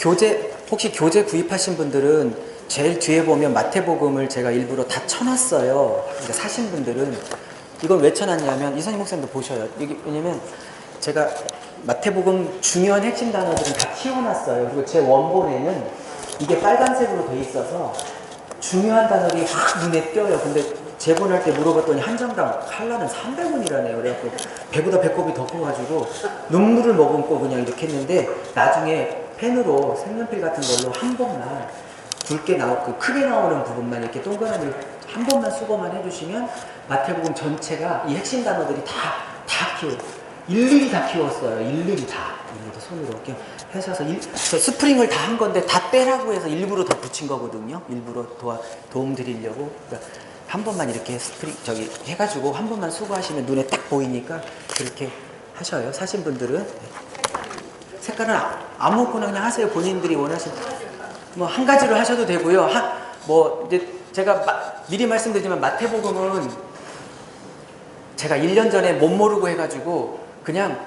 혹시 교재 구입하신 분들은 제일 뒤에 보면 마태복음을 제가 일부러 다 쳐놨어요. 그러니까 사신 분들은. 이건 왜 쳐놨냐면, 이선희 목사님도 보셔요. 이게 왜냐면 제가 마태복음 중요한 핵심 단어들은 다 키워놨어요. 그리고 제 원본에는 이게 빨간색으로 돼 있어서 중요한 단어들이 확 눈에 띄어요. 근데 재본할 때 물어봤더니 한 장당 칼라는 300원이라네요. 그래갖고 배보다 배꼽이 더 커가지고 눈물을 머금고 그냥 이렇게 했는데, 나중에 펜으로 색연필 같은 걸로 한 번만 굵게 나오고 크게 나오는 부분만 이렇게 동그라미 한 번만 수거만 해주시면 마태복음 전체가 이 핵심 단어들이 다 키워, 일일이 다 키웠어요. 일일이 다 손으로 이렇게 하셔서 저 스프링을 다 한 건데 다 빼라고 해서 일부러 더 붙인 거거든요. 일부러 도움 드리려고. 그러니까 한 번만 이렇게 스프링 해가지고 한 번만 수거하시면 눈에 딱 보이니까 그렇게 하셔요. 사신 분들은. 색깔은 아무거나 그냥 하세요. 본인들이 원하시는. 뭐 한 가지로 하셔도 되고요. 이제 제가 미리 말씀드리지만 마태복음은 제가 1년 전에 못 모르고 해가지고 그냥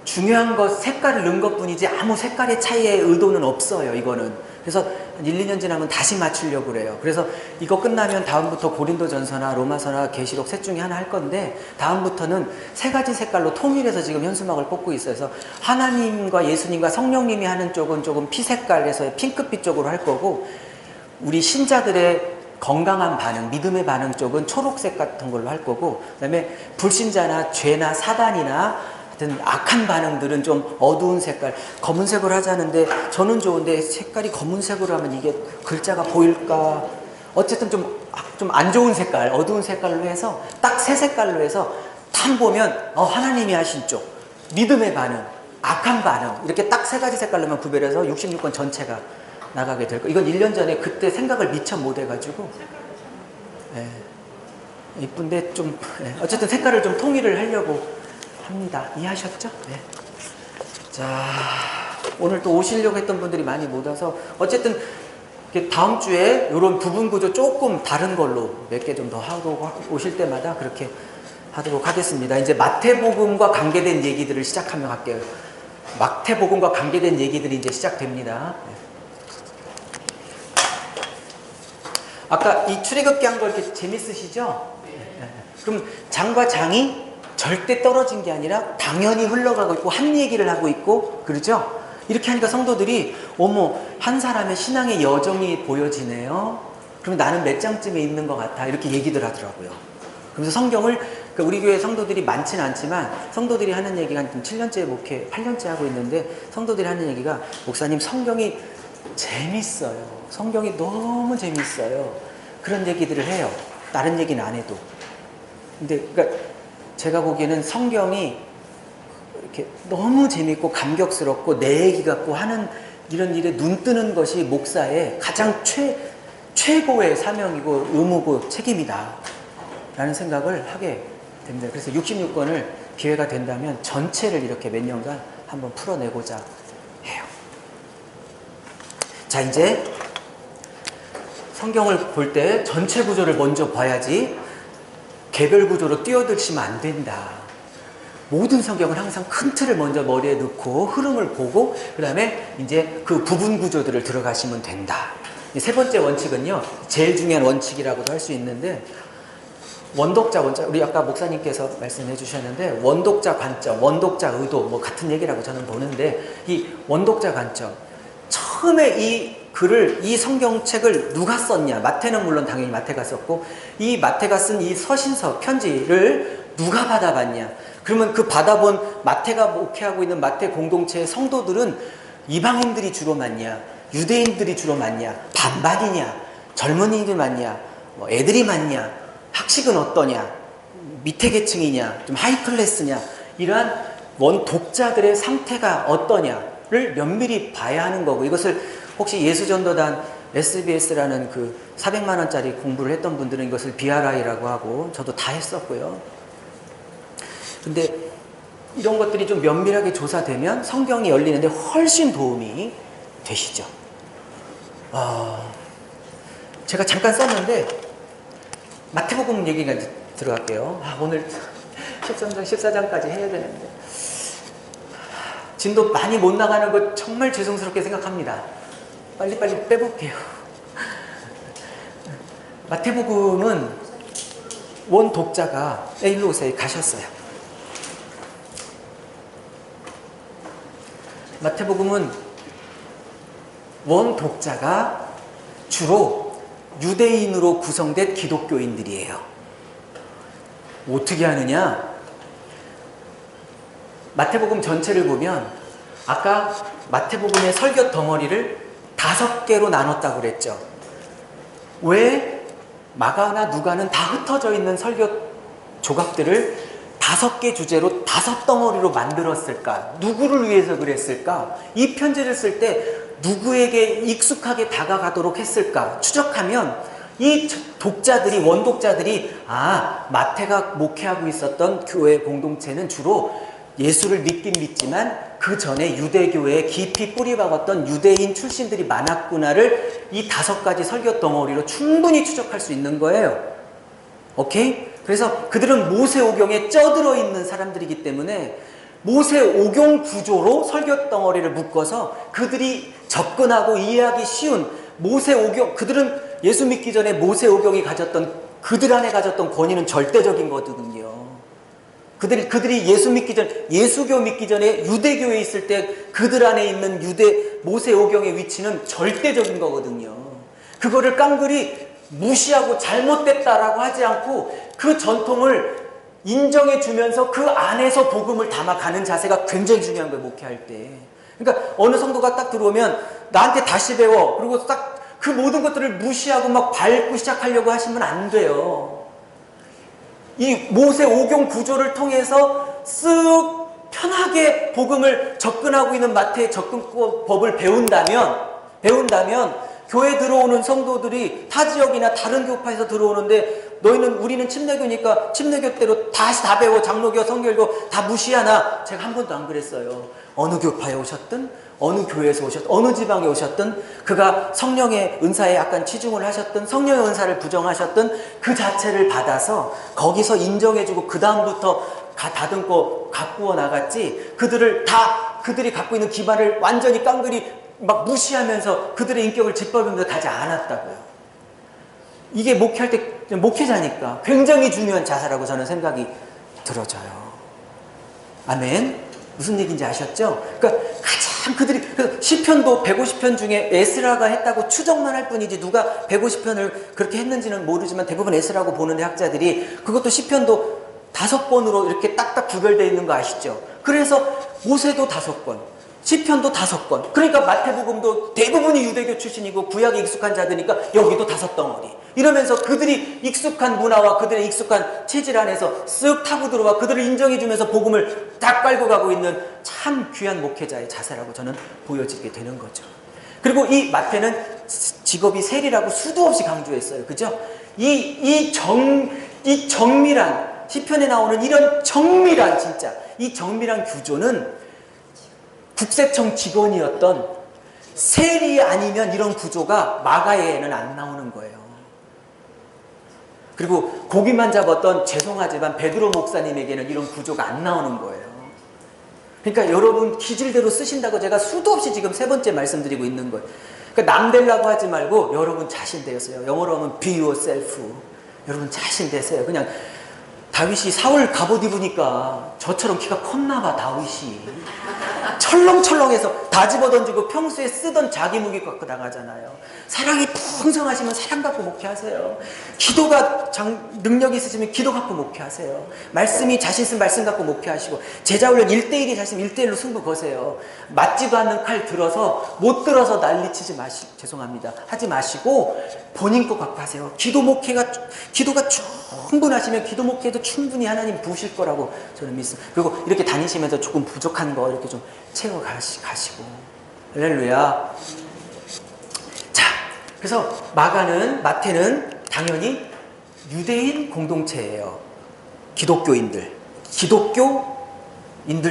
중요한 것 색깔을 넣은 것 뿐이지 아무 색깔의 차이의 의도는 없어요. 이거는. 그래서 1, 2년 지나면 다시 맞추려고 그래요. 그래서 이거 끝나면 다음부터 고린도전서나 로마서나 계시록 셋 중에 하나 할 건데, 다음부터는 세 가지 색깔로 통일해서 지금 현수막을 뽑고 있어요. 그래서 하나님과 예수님과 성령님이 하는 쪽은 조금 피색깔에서 핑크빛 쪽으로 할 거고, 우리 신자들의 건강한 반응, 믿음의 반응 쪽은 초록색 같은 걸로 할 거고, 그 다음에 불신자나 죄나 사단이나 하여튼 악한 반응들은 좀 어두운 색깔, 검은색으로 하자는데 저는 좋은데 색깔이 검은색으로 하면 이게 글자가 보일까? 어쨌든 좀 안 좋은 색깔, 어두운 색깔로 해서 딱 세 색깔로 해서 딱 보면 하나님이 하신 쪽, 믿음의 반응, 악한 반응, 이렇게 딱 세 가지 색깔로만 구별해서 66권 전체가 나가게 될 거예요. 이건 1년 전에 그때 생각을 미처 못 해가지고. 예. 이쁜데 좀, 어쨌든 색깔을 좀 통일을 하려고 합니다. 이해하셨죠? 네. 자, 오늘 또 오시려고 했던 분들이 많이 못 와서 어쨌든 다음 주에 이런 부분 구조 조금 다른 걸로 몇 개 좀 더 하고 오실 때마다 그렇게 하도록 하겠습니다. 이제 마태복음과 관계된 얘기들을 시작하면 할게요. 마태복음과 관계된 얘기들이 이제 시작됩니다. 아까 이 출애굽기 한 거 이렇게 재밌으시죠? 네. 그럼 장과 장이 절대 떨어진 게 아니라 당연히 흘러가고 있고 한 얘기를 하고 있고, 그렇죠? 이렇게 하니까 성도들이 어머, 한 사람의 신앙의 여정이 보여지네요. 그럼 나는 몇 장쯤에 있는 것 같아, 이렇게 얘기들 하더라고요. 그래서 성경을, 우리 교회 성도들이 많지는 않지만 성도들이 하는 얘기가 좀 7년째 목회 8년째 하고 있는데, 성도들이 하는 얘기가 목사님 성경이 재밌어요. 성경이 너무 재밌어요. 그런 얘기들을 해요. 다른 얘기는 안 해도. 근데 그러니까 제가 보기에는 성경이 이렇게 너무 재밌고 감격스럽고 내 얘기 같고 하는 이런 일에 눈 뜨는 것이 목사의 가장 최고의 사명이고 의무고 책임이다 라는 생각을 하게 됩니다. 그래서 66권을 기회가 된다면 전체를 이렇게 몇 년간 한번 풀어내고자 해요. 자, 이제 성경을 볼 때 전체 구조를 먼저 봐야지 개별 구조로 뛰어들시면 안 된다. 모든 성경은 항상 큰 틀을 먼저 머리에 넣고 흐름을 보고 그 다음에 이제 그 부분 구조들을 들어가시면 된다. 세 번째 원칙은요, 제일 중요한 원칙이라고도 할 수 있는데, 원독자, 우리 아까 목사님께서 말씀해 주셨는데 원독자 관점, 원독자 의도 뭐 같은 얘기라고 저는 보는데, 이 원독자 관점, 처음에 이 글을, 이 성경책을 누가 썼냐? 마태는 물론 당연히 마태가 썼고, 이 마태가 쓴 이 서신서 편지를 누가 받아봤냐? 그러면 그 받아본 마태가 목회하고 있는 마태 공동체의 성도들은 이방인들이 주로 많냐? 유대인들이 주로 많냐? 반반이냐? 젊은이들 많냐? 뭐 애들이 많냐? 학식은 어떠냐? 밑에 계층이냐? 좀 하이 클래스냐? 이러한 원독자들의 상태가 어떠냐를 면밀히 봐야 하는 거고, 이것을 혹시 예수전도단 SBS라는 그 400만 원짜리 공부를 했던 분들은 이것을 BRI라고 하고, 저도 다 했었고요. 근데 이런 것들이 좀 면밀하게 조사되면 성경이 열리는데 훨씬 도움이 되시죠. 제가 잠깐 썼는데 마태복음 얘기가 이제 들어갈게요. 오늘 13장, 14장까지 해야 되는데. 진도 많이 못 나가는 거 정말 죄송스럽게 생각합니다. 빨리빨리 빼볼게요. 마태복음은 원 독자가 일로 오세요. 가셨어요. 마태복음은 원 독자가 주로 유대인으로 구성된 기독교인들이에요. 어떻게 하느냐? 마태복음 전체를 보면 아까 마태복음의 설교 덩어리를 5개로 나눴다고 그랬죠. 왜 마가나 누가는 다 흩어져 있는 설교 조각들을 5개 주제로 5덩어리로 만들었을까? 누구를 위해서 그랬을까? 이 편지를 쓸 때 누구에게 익숙하게 다가가도록 했을까? 추적하면 이 독자들이, 원독자들이 마태가 목회하고 있었던 교회 공동체는 주로 예수를 믿긴 믿지만 그 전에 유대교회에 깊이 뿌리박았던 유대인 출신들이 많았구나를 이 5가지 설교 덩어리로 충분히 추적할 수 있는 거예요. 오케이? 그래서 그들은 모세오경에 쪄들어 있는 사람들이기 때문에 모세오경 구조로 설교 덩어리를 묶어서 그들이 접근하고 이해하기 쉬운 모세오경, 그들은 예수 믿기 전에 모세오경이 가졌던, 그들 안에 가졌던 권위는 절대적인 거거든요. 그들이 예수 믿기 전, 예수교 믿기 전에 유대교에 있을 때 그들 안에 있는 모세오경의 위치는 절대적인 거거든요. 그거를 깡그리 무시하고 잘못됐다라고 하지 않고 그 전통을 인정해 주면서 그 안에서 복음을 담아가는 자세가 굉장히 중요한 거예요, 목회할 때. 그러니까 어느 성도가 딱 들어오면 나한테 다시 배워. 그리고 딱 그 모든 것들을 무시하고 막 밟고 시작하려고 하시면 안 돼요. 이 모세오경 구조를 통해서 쓱 편하게 복음을 접근하고 있는 마태의 접근법을 배운다면 교회 들어오는 성도들이 타 지역이나 다른 교파에서 들어오는데 우리는 침례교니까 침례교대로 다시 다 배워, 장로교, 성결교 다 무시하나? 제가 한 번도 안 그랬어요. 어느 교파에 오셨든 어느 교회에서 오셨든 어느 지방에 오셨든 그가 성령의 은사에 약간 치중을 하셨든 성령의 은사를 부정하셨든 그 자체를 받아서 거기서 인정해주고 그 다음부터 다듬고 가꾸어 나갔지, 그들이 갖고 있는 기반을 완전히 깡그리 막 무시하면서 그들의 인격을 짓밟으면서 가지 않았다고요. 이게 목회할 때 목회자니까 굉장히 중요한 자세라고 저는 생각이 들어져요. 아멘. 무슨 얘기인지 아셨죠? 그러니까 가장 그들이 시편도 150편 중에 에스라가 했다고 추정만 할 뿐이지 누가 150편을 그렇게 했는지는 모르지만 대부분 에스라고 보는 학자들이 그것도 시편도 5권으로 이렇게 딱딱 구별되어 있는 거 아시죠? 그래서 모세도 5권, 시편도 5권. 그러니까 마태복음도 대부분이 유대교 출신이고 구약에 익숙한 자들이니까 여기도 5덩어리. 이러면서 그들이 익숙한 문화와 그들의 익숙한 체질 안에서 쓱 타고 들어와 그들을 인정해주면서 복음을 딱 깔고 가고 있는 참 귀한 목회자의 자세라고 저는 보여지게 되는 거죠. 그리고 이 마태는 직업이 세리라고 수도 없이 강조했어요. 그죠? 이 정밀한, 시편에 나오는 이런 정밀한, 진짜 이 정밀한 구조는 국세청 직원이었던 세리 아니면 이런 구조가 마가에는 안 나오는 거예요. 그리고 고기만 잡았던, 죄송하지만 베드로 목사님에게는 이런 구조가 안 나오는 거예요. 그러니까 여러분 기질대로 쓰신다고 제가 수도 없이 지금 3번째 말씀드리고 있는 거예요. 그러니까 남 되려고 하지 말고 여러분 자신 되세요. 영어로 하면 be yourself. 여러분 자신 되세요. 그냥 다윗이 사울 갑옷 입으니까 저처럼 키가 컸나 봐, 다윗이. 철렁철렁해서 다 집어던지고 평소에 쓰던 자기 무기 갖고 나가잖아요. 사랑이 풍성하시면 사랑 갖고 목회하세요. 기도가 능력이 있으시면 기도 갖고 목회하세요. 말씀이 자신 있으면 말씀 갖고 목회하시고, 제자훈련 1대1이 자신 있으면 1대1로 승부 거세요. 맞지도 않는 칼 들어서 못 들어서 난리치지 죄송합니다. 하지 마시고 본인 거 갖고 하세요. 기도가 충분하시면 기도 목회도 충분히 하나님 부으실 거라고 저는 믿습니다. 그리고 이렇게 다니시면서 조금 부족한 거 이렇게 좀 채워 가시고. 할렐루야. 자, 그래서 마태는 당연히 유대인 공동체예요. 기독교인들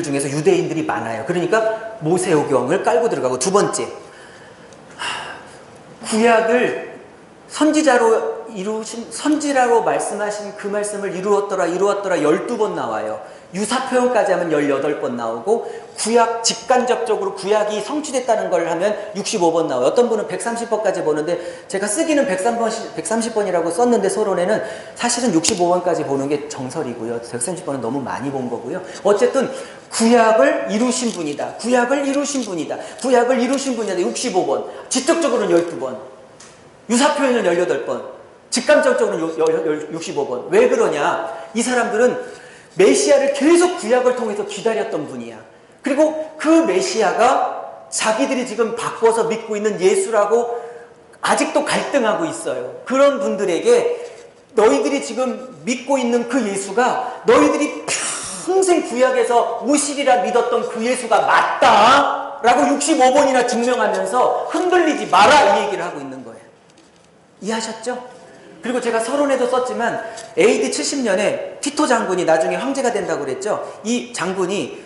중에서 유대인들이 많아요. 그러니까 모세오경을 깔고 들어가고, 2번째, 구약을 선지자로 말씀하신 그 말씀을 이루었더라 12번 나와요. 유사 표현까지 하면 18번 나오고, 구약 직간접적으로 구약이 성취됐다는 걸 하면 65번 나와요. 어떤 분은 130번까지 보는데, 제가 쓰기는 130번이라고 썼는데 서론에는 사실은 65번까지 보는 게 정설이고요. 130번은 너무 많이 본 거고요. 어쨌든 구약을 이루신 분이다. 구약을 이루신 분이다. 구약을 이루신 분이다. 65번. 직접적으로는 12번. 유사 표현은 18번. 직간접적으로는 65번. 왜 그러냐? 이 사람들은 메시아를 계속 구약을 통해서 기다렸던 분이야. 그리고 그 메시아가 자기들이 지금 바꿔서 믿고 있는 예수라고 아직도 갈등하고 있어요. 그런 분들에게 너희들이 지금 믿고 있는 그 예수가 너희들이 평생 구약에서 오시리라 믿었던 그 예수가 맞다 라고 65번이나 증명하면서 흔들리지 마라, 이 얘기를 하고 있는 거예요. 이해하셨죠? 그리고 제가 서론에도 썼지만 AD 70년에 티토 장군이 나중에 황제가 된다고 그랬죠. 이 장군이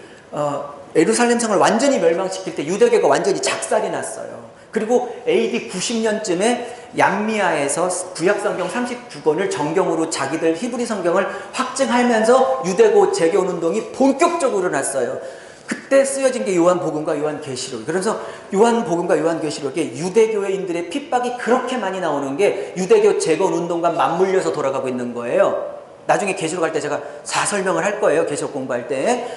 예루살렘 성을 완전히 멸망시킬 때 유대교가 완전히 작살이 났어요. 그리고 AD 90년쯤에 얌미아에서 구약성경 39권을 정경으로 자기들 히브리 성경을 확증하면서 유대교 재개헌 운동이 본격적으로 났어요. 그때 쓰여진 게 요한복음과 요한계시록. 그래서 요한복음과 요한계시록에 유대교인들의 핍박이 그렇게 많이 나오는 게 유대교 재건 운동과 맞물려서 돌아가고 있는 거예요. 나중에 계시록 할 때 제가 다 설명을 할 거예요. 계시록 공부할 때.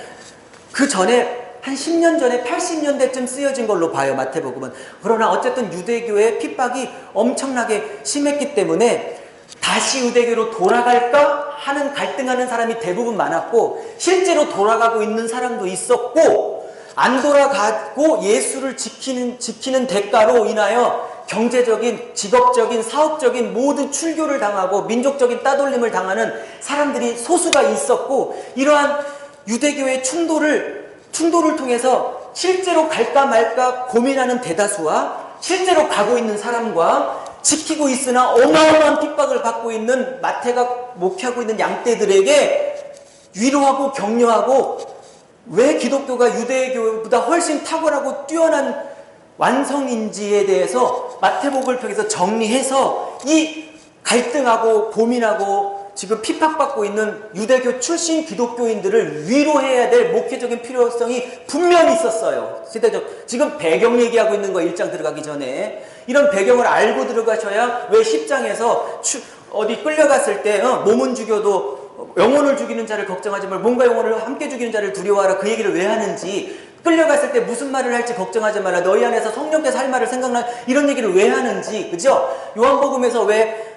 그 전에 한 10년 전에 80년대쯤 쓰여진 걸로 봐요. 마태복음은. 그러나 어쨌든 유대교의 핍박이 엄청나게 심했기 때문에 다시 유대교로 돌아갈까 하는 갈등하는 사람이 대부분 많았고, 실제로 돌아가고 있는 사람도 있었고, 안 돌아가고 예수를 지키는 대가로 인하여 경제적인, 직업적인, 사업적인 모든 출교를 당하고 민족적인 따돌림을 당하는 사람들이 소수가 있었고, 이러한 유대교의 충돌을 통해서 실제로 갈까 말까 고민하는 대다수와 실제로 가고 있는 사람과 지키고 있으나 어마어마한 핍박을 받고 있는 마태가 목회하고 있는 양떼들에게 위로하고 격려하고, 왜 기독교가 유대교보다 훨씬 탁월하고 뛰어난 완성인지에 대해서 마태복음을 통해서 정리해서 이 갈등하고 고민하고 지금 핍박받고 있는 유대교 출신 기독교인들을 위로해야 될 목회적인 필요성이 분명히 있었어요. 시대적. 지금 배경 얘기하고 있는 거예요. 1장 들어가기 전에. 이런 배경을 알고 들어가셔야 왜 10장에서 어디 끌려갔을 때 몸은 죽여도 영혼을 죽이는 자를 걱정하지 말고 몸과 영혼을 함께 죽이는 자를 두려워하라, 그 얘기를 왜 하는지, 끌려갔을 때 무슨 말을 할지 걱정하지 말라, 너희 안에서 성령께서 할 말을 생각나, 이런 얘기를 왜 하는지, 그죠? 요한복음에서 왜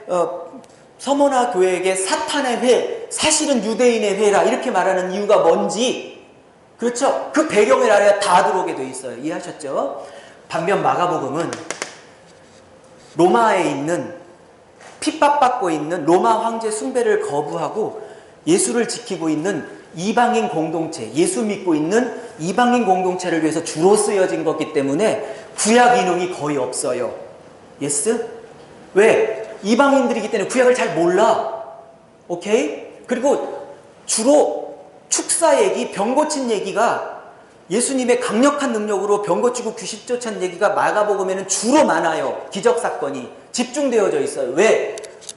서머나 교회에게 사탄의 회, 사실은 유대인의 회라 이렇게 말하는 이유가 뭔지, 그렇죠? 그 배경을 알아야 다 들어오게 돼 있어요. 이해하셨죠? 반면 마가복음은 로마에 있는, 핍박받고 있는 로마 황제 숭배를 거부하고 예수를 지키고 있는 이방인 공동체, 예수 믿고 있는 이방인 공동체를 위해서 주로 쓰여진 거기 때문에 구약 인용이 거의 없어요. 예스? 왜? 이방인들이기 때문에 구약을 잘 몰라. 오케이? 그리고 주로 축사 얘기, 병 고친 얘기가, 예수님의 강력한 능력으로 병 고치고 귀신 쫓은 얘기가 마가복음에는 주로 많아요. 기적사건이 집중되어져 있어요. 왜?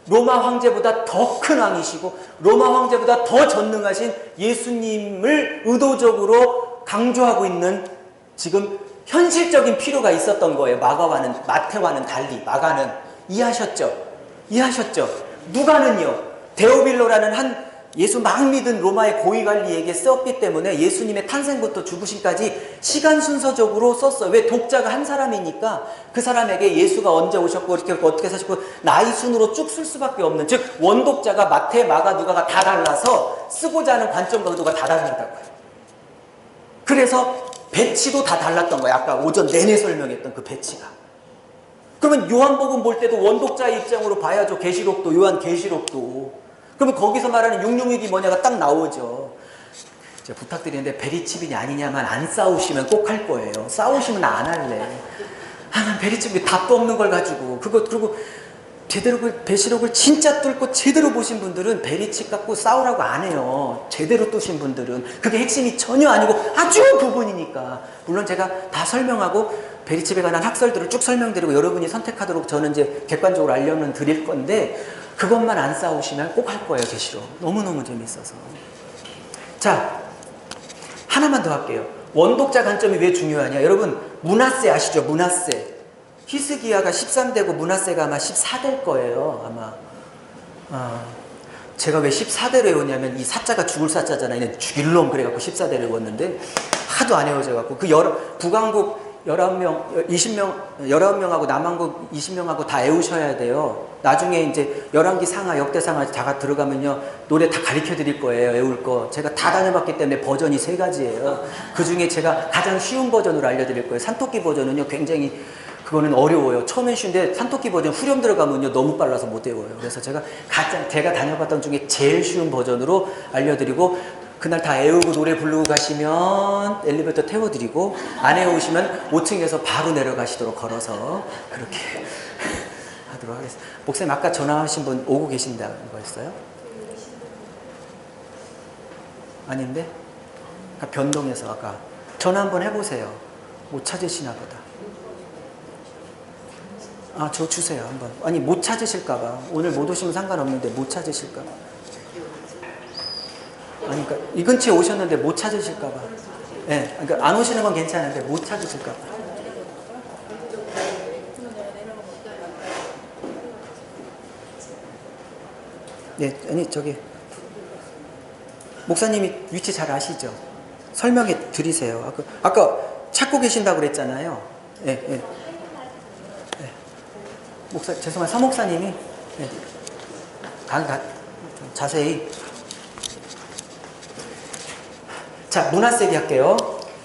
로마 황제보다 더 큰 왕이시고 로마 황제보다 더 전능하신 예수님을 의도적으로 강조하고 있는 지금 현실적인 필요가 있었던 거예요. 마태와는 달리. 마가는. 이해하셨죠? 이해하셨죠? 누가는요, 데오빌로라는 한 예수 막 믿은 로마의 고위관리에게 썼기 때문에 예수님의 탄생부터 죽으심까지 시간 순서적으로 썼어요. 왜? 독자가 한 사람이니까 그 사람에게 예수가 언제 오셨고 이렇게 어떻게 사셨고 나이 순으로 쭉 쓸 수밖에 없는, 즉 원독자가 마태, 마가, 누가가 다 달라서 쓰고자 하는 관점과 의도가 다 다르다고요. 그래서 배치도 다 달랐던 거예요. 아까 오전 내내 설명했던 그 배치가. 그러면 요한복음 볼 때도 원독자의 입장으로 봐야죠. 계시록도, 요한계시록도. 그러면 거기서 말하는 육룡익이 뭐냐가 딱 나오죠. 제가 부탁드리는데 베리칩이 아니냐만 안 싸우시면 꼭 할 거예요. 싸우시면 안 할래. 난 베리칩이 답도 없는 걸 가지고 그리고 제대로 배시록을 진짜 뚫고 제대로 보신 분들은 베리칩 갖고 싸우라고 안 해요. 제대로 뚫으신 분들은. 그게 핵심이 전혀 아니고 아주 부분이니까. 물론 제가 다 설명하고 베리칩에 관한 학설들을 쭉 설명드리고 여러분이 선택하도록 저는 이제 객관적으로 알려는 드릴 건데, 그것만 안 싸우시면 꼭 할 거예요. 계시록. 너무너무 재밌어서. 자, 하나만 더 할게요. 원독자 관점이 왜 중요하냐? 여러분, 문하세 아시죠? 문하세. 히스기야가 13대고 문하세가 아마 14대일 거예요. 아마. 제가 왜 14대를 외웠냐면 이 사자가 죽을 사자잖아요. 얘는 죽일 놈 그래갖고 14대를 외웠는데 하도 안 외워져갖고 그 북왕국 19명, 19명하고 남왕국 20명하고 다 외우셔야 돼요. 나중에 이제 열왕기 상하, 역대상하 다 들어가면요. 노래 다 가르쳐 드릴 거예요. 외울 거. 제가 다 다녀봤기 때문에 버전이 3가지예요. 그 중에 제가 가장 쉬운 버전으로 알려드릴 거예요. 산토끼 버전은요. 굉장히 그거는 어려워요. 처음엔 쉬운데 산토끼 버전 후렴 들어가면요. 너무 빨라서 못 외워요. 그래서 제가 다녀봤던 중에 제일 쉬운 버전으로 알려드리고 그날 다 외우고 노래 부르고 가시면 엘리베이터 태워드리고 안 외우시면 5층에서 바로 내려가시도록 걸어서 그렇게 하도록 하겠습니다. 목사님 아까 전화하신 분 오고 계신다는 거였어요? 아닌데? 아까 변동해서 아까 전화 한번 해보세요. 못 찾으시나 보다. 저 주세요 한번. 아니 못 찾으실까봐. 오늘 못 오시면 상관없는데 못 찾으실까봐. 아니 그러니까 이 근처에 오셨는데 못 찾으실까봐. 네, 그러니까 안 오시는 건 괜찮은데 못 찾으실까봐. 네, 아니 저기 목사님이 위치 잘 아시죠? 설명해 드리세요. 아까 찾고 계신다고 그랬잖아요. 네, 네. 죄송해요. 사목사님이 네. 자세히. 자, 문하세 얘기할게요.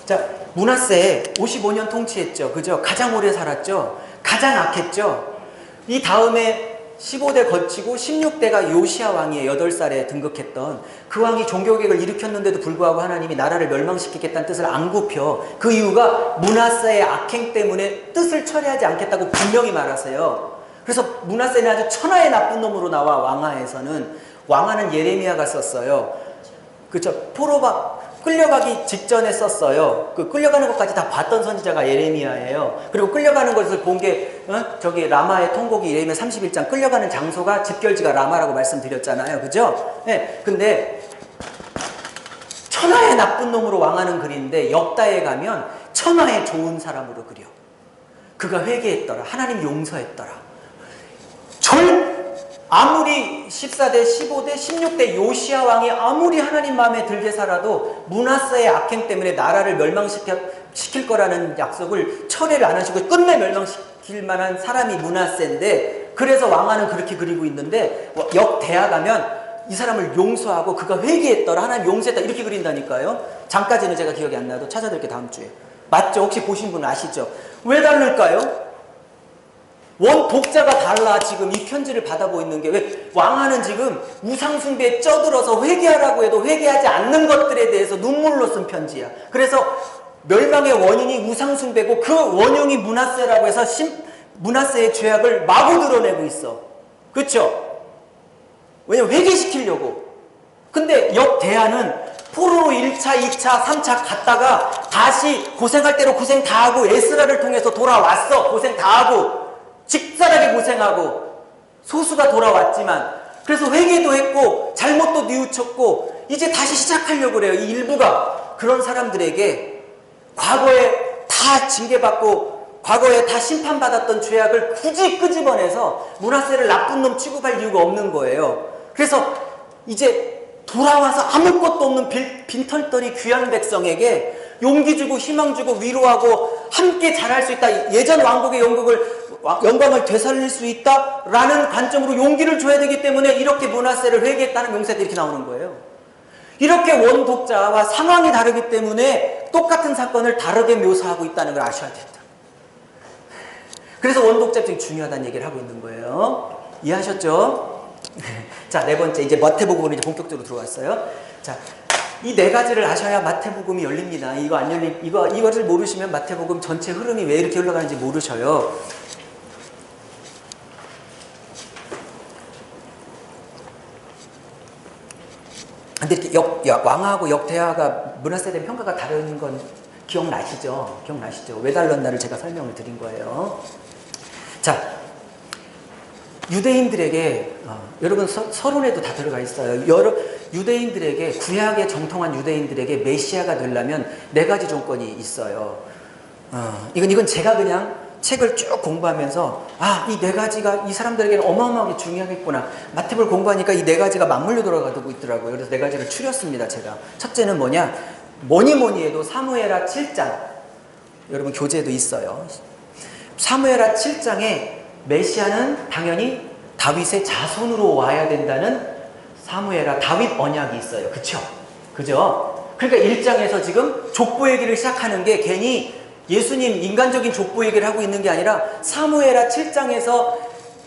자, 문하세 55년 통치했죠. 그죠? 가장 오래 살았죠. 가장 악했죠. 이 다음에 15대 거치고 16대가 요시야 왕이에요. 8살에 등극했던 그 왕이 종교개혁을 일으켰는데도 불구하고 하나님이 나라를 멸망시키겠다는 뜻을 안 굽혀. 그 이유가 문하세의 악행 때문에 뜻을 처리하지 않겠다고 분명히 말하세요. 그래서 문하세는 아주 천하의 나쁜 놈으로 나와. 왕하에서는 왕하는 예레미야가 썼어요. 그렇죠? 끌려가기 직전에 썼어요. 그 끌려가는 것까지 다 봤던 선지자가 예레미야예요. 그리고 끌려가는 것을 본 게 저기 라마의 통곡이 예레미야 31장 끌려가는 장소가 집결지가 라마라고 말씀드렸잖아요. 그죠? 네. 근데 천하의 나쁜 놈으로 왕하는 글인데 역다에 가면 천하의 좋은 사람으로 그려. 그가 회개했더라. 하나님 용서했더라. 아무리 14대, 15대, 16대 요시야 왕이 아무리 하나님 마음에 들게 살아도 문하세의 악행 때문에 나라를 멸망시킬 거라는 약속을 철회를 안 하시고 끝내 멸망시킬 만한 사람이 문하세인데, 그래서 왕하는 그렇게 그리고 있는데 역대하 가면 이 사람을 용서하고 그가 회개했더라, 하나님 용서했다 이렇게 그린다니까요. 장까지는 제가 기억이 안 나도 찾아드릴게요. 다음 주에. 맞죠? 혹시 보신 분 아시죠? 왜 다를까요? 원 독자가 달라. 지금 이 편지를 받아보고 있는 게 왜 왕하는 지금 우상숭배에 쪄들어서 회개하라고 해도 회개하지 않는 것들에 대해서 눈물로 쓴 편지야. 그래서 멸망의 원인이 우상숭배고 그 원흉이 문하세라고 해서 문하세의 죄악을 마구 드러내고 있어. 그렇죠? 왜냐면 회개시키려고. 근데 역대하는 포로로 1차, 2차, 3차 갔다가 다시 고생할 대로 고생 다 하고 에스라를 통해서 돌아왔어. 고생 다 하고 직사하게 고생하고 소수가 돌아왔지만, 그래서 회개도 했고 잘못도 뉘우쳤고 이제 다시 시작하려고 그래요. 이 일부가. 그런 사람들에게 과거에 다 징계받고 과거에 다 심판받았던 죄악을 굳이 끄집어내서 문하세를 나쁜 놈 취급할 이유가 없는 거예요. 그래서 이제 돌아와서 아무것도 없는 빈털터리 귀한 백성에게 용기 주고 희망 주고 위로하고 함께 잘할 수 있다. 예전 왕국의 영광을 되살릴 수 있다라는 관점으로 용기를 줘야 되기 때문에 이렇게 문하세를 회개했다는 명세들이 이렇게 나오는 거예요. 이렇게 원독자와 상황이 다르기 때문에 똑같은 사건을 다르게 묘사하고 있다는 걸 아셔야 된다. 그래서 원독자 입장이 중요하다는 얘기를 하고 있는 거예요. 이해하셨죠? 자, 네 번째, 이제 마태복음으로 이제 본격적으로 들어왔어요. 자, 이 네 가지를 아셔야 마태복음이 열립니다. 이거를 모르시면 마태복음 전체 흐름이 왜 이렇게 흘러가는지 모르셔요. 근데 이렇게 왕하고 역대하가 문하세에 대한 평가가 다른 건 기억나시죠? 왜 달랐나를 제가 설명을 드린 거예요. 자, 유대인들에게 여러분 서론에도 다 들어가 있어요. 유대인들에게, 구약에 정통한 유대인들에게 메시아가 되려면 네 가지 조건이 있어요. 이건 제가 그냥 책을 쭉 공부하면서 이 네 가지가 이 사람들에게는 어마어마하게 중요하겠구나. 마태복음을 공부하니까 이 네 가지가 맞물려 돌아가고 있더라고요. 그래서 네 가지를 추렸습니다, 제가. 첫째는 뭐냐? 뭐니 해도 사무엘하 7장. 여러분 교재에도 있어요. 사무엘하 7장에 메시아는 당연히 다윗의 자손으로 와야 된다는 사무엘하 다윗 언약이 있어요. 그죠? 그러니까 1장에서 지금 족보 얘기를 시작하는 게 괜히 예수님 인간적인 족보 얘기를 하고 있는 게 아니라 사무엘하 7장에서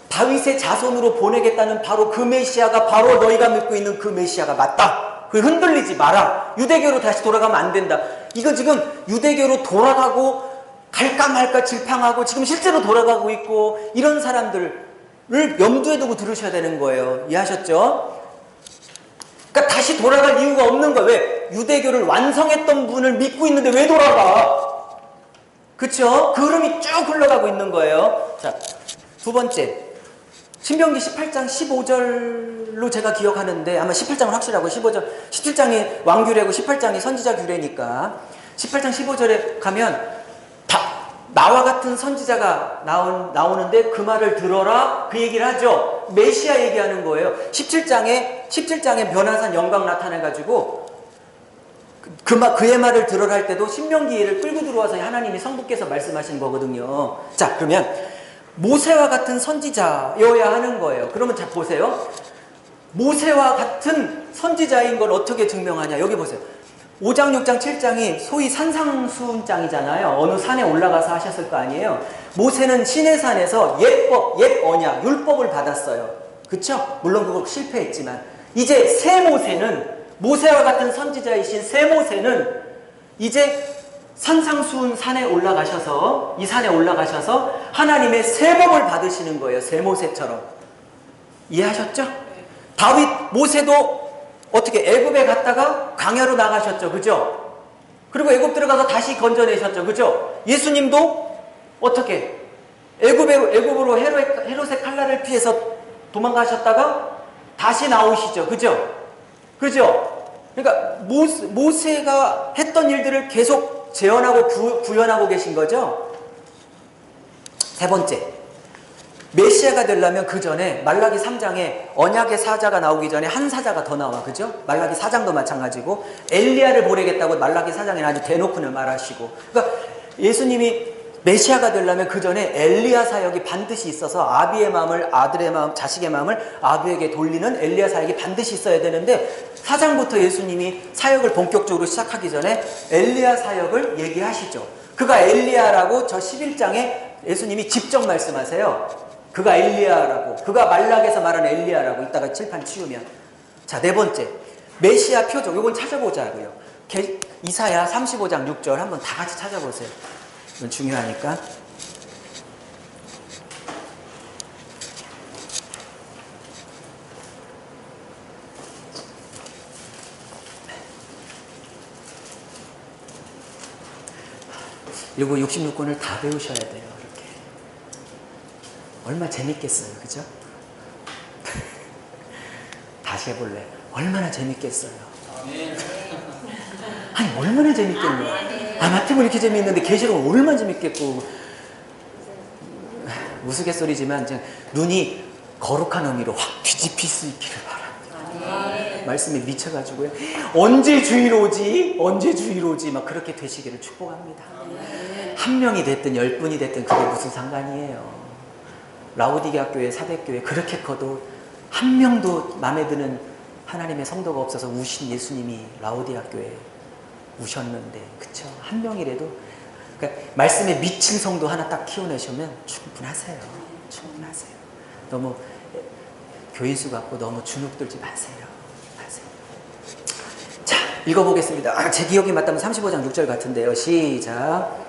다윗의 자손으로 보내겠다는 바로 그 메시아가 바로 너희가 믿고 있는 그 메시아가 맞다. 그 흔들리지 마라. 유대교로 다시 돌아가면 안 된다. 이거 지금 유대교로 돌아가고 갈까 말까 질팡하고 지금 실제로 돌아가고 있고 이런 사람들을 염두에 두고 들으셔야 되는 거예요. 이해하셨죠? 그러니까 다시 돌아갈 이유가 없는 거예요. 왜? 유대교를 완성했던 분을 믿고 있는데 왜 돌아가? 그쵸? 그 흐름이 쭉 흘러가고 있는 거예요. 자, 두 번째. 신명기 18장 15절로 제가 기억하는데 아마 18장은 확실하고 17장이 왕규례고 18장이 선지자 규례니까 18장 15절에 가면 나와 같은 선지자가 나오는데 그 말을 들어라 그 얘기를 하죠. 메시아 얘기하는 거예요. 17장에 변화산 영광 나타내가지고 그의 말을 들어라 할 때도 신명기를 끌고 들어와서 하나님이 성부께서 말씀하신 거거든요. 자, 그러면 모세와 같은 선지자여야 하는 거예요. 그러면 자 보세요. 모세와 같은 선지자인 걸 어떻게 증명하냐. 여기 보세요. 5장, 6장, 7장이 소위 산상수훈장이잖아요. 어느 산에 올라가서 하셨을 거 아니에요. 모세는 시내산에서 옛 언약, 율법을 받았어요. 그쵸? 물론 그거 실패했지만 이제 새 모세는 모세와 같은 선지자이신 새 모세는 이제 산상수훈 산에 올라가셔서 이 산에 올라가셔서 하나님의 새 법을 받으시는 거예요. 새 모세처럼. 이해하셨죠? 다윗, 모세도 어떻게 애굽에 갔다가 광야로 나가셨죠. 그죠? 그리고 애굽 들어가서 다시 건져내셨죠. 그죠? 예수님도 어떻게 애굽으로 헤롯의 칼날을 피해서 도망가셨다가 다시 나오시죠. 그죠? 그러니까 모세가 했던 일들을 계속 재현하고 구현하고 계신 거죠. 세 번째, 메시아가 되려면 그 전에 말라기 3장에 언약의 사자가 나오기 전에 한 사자가 더 나와. 그죠? 말라기 4장도 마찬가지고 엘리야를 보내겠다고 말라기 4장에 아주 대놓고는 말하시고, 그러니까 예수님이 메시아가 되려면 그 전에 엘리야 사역이 반드시 있어서 아비의 마음을 아들의 마음, 자식의 마음을 아비에게 돌리는 엘리야 사역이 반드시 있어야 되는데 4장부터 예수님이 사역을 본격적으로 시작하기 전에 엘리야 사역을 얘기하시죠. 그가 엘리야라고 저 11장에 예수님이 직접 말씀하세요. 그가 엘리야라고, 그가 말락에서 말하는 엘리야라고. 이따가 칠판 치우면. 자, 네 번째, 메시아 표적. 이건 찾아보자고요. 이사야 35장 6절 한번 다 같이 찾아보세요. 이건 중요하니까. 이거 66권을 다 배우셔야 돼요. 이렇게. 얼마나 재밌겠어요. 그죠? 다시 해볼래. 얼마나 재밌겠어요. 아니, 얼마나 재밌겠냐. 마태복음 이렇게 재밌는데 계시록은 얼마나 재밌겠고. 우스갯소리지만 눈이 거룩한 의미로 확 뒤집힐 수 있기를 바랍니다. 말씀에 미쳐가지고요. 언제 주일 오지? 막 그렇게 되시기를 축복합니다. 한 명이 됐든 10분이 됐든 그게 무슨 상관이에요. 라오디게아 교회, 사대교회 그렇게 커도 한 명도 마음에 드는 하나님의 성도가 없어서 우신 예수님이 라오디게아 교회에 우셨는데, 그쵸? 한 명이라도, 그러니까 말씀에 미친 성도 하나 딱 키워내시면 충분하세요. 너무 교인수 같고 너무 주눅 들지 마세요. 자, 읽어보겠습니다. 제 기억이 맞다면 35장 6절 같은데요. 시작.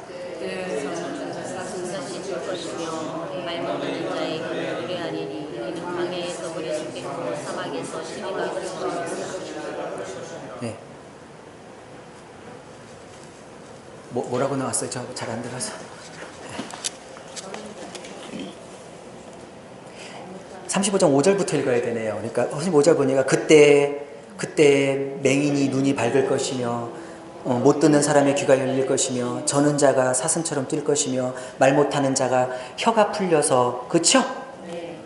네. 뭐라고 나왔어요? 저 잘 안 들어서. 35장 5절부터 읽어야 되네요. 그러니까 35절 보니까 그때 그때 맹인이 눈이 밝을 것이며 못 듣는 사람의 귀가 열릴 것이며 저는 자가 사슴처럼 뛸 것이며 말 못하는 자가 혀가 풀려서 그쵸? 네.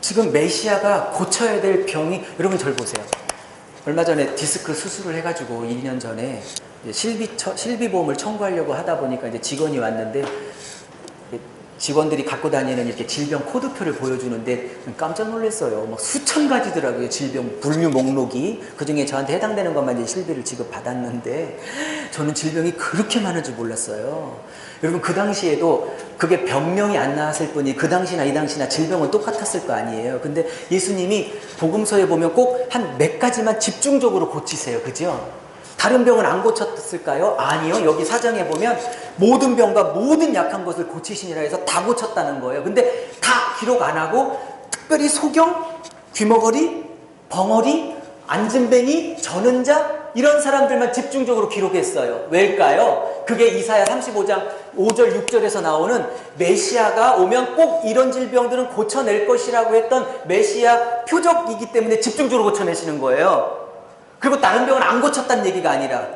지금 메시아가 고쳐야 될 병이 여러분 절 보세요. 얼마 전에 디스크 수술을 해가지고 2년 전에 실비보험을 청구하려고 하다 보니까 이제 직원이 왔는데 직원들이 갖고 다니는 이렇게 질병 코드표를 보여주는데 깜짝 놀랐어요. 막 수천 가지더라고요. 질병 분류 목록이. 그 중에 저한테 해당되는 것만 이제 실비를 지급받았는데 저는 질병이 그렇게 많은 줄 몰랐어요. 여러분 그 당시에도 그게 병명이 안 나왔을 뿐이 그 당시나 이 당시나 질병은 똑같았을 거 아니에요. 근데 예수님이 복음서에 보면 꼭 한 몇 가지만 집중적으로 고치세요. 그죠? 다른 병은 안 고쳤을까요? 아니요. 여기 사정에 보면 모든 병과 모든 약한 것을 고치시니라 해서 다 고쳤다는 거예요. 근데 다 기록 안 하고 특별히 소경, 귀머거리, 벙어리, 앉은뱅이, 저는 자 이런 사람들만 집중적으로 기록했어요. 왜일까요? 그게 이사야 35장 5절 6절에서 나오는 메시아가 오면 꼭 이런 질병들은 고쳐낼 것이라고 했던 메시아 표적이기 때문에 집중적으로 고쳐내시는 거예요. 그리고 다른 병은 안 고쳤다는 얘기가 아니라,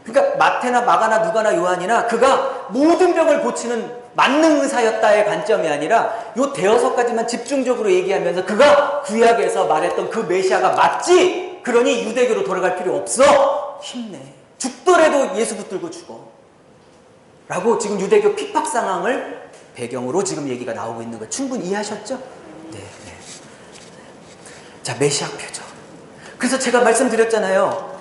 그러니까 마태나 마가나 누가나 요한이나 그가 모든 병을 고치는 만능 의사였다의 관점이 아니라 요 대여섯 가지만 집중적으로 얘기하면서 그가 구약에서 말했던 그 메시아가 맞지? 그러니 유대교로 돌아갈 필요 없어. 힘내. 죽더라도 예수 붙들고 죽어. 라고 지금 유대교 핍박 상황을 배경으로 지금 얘기가 나오고 있는 거 충분히 이해하셨죠? 네. 자, 메시아 표적. 그래서 제가 말씀드렸잖아요.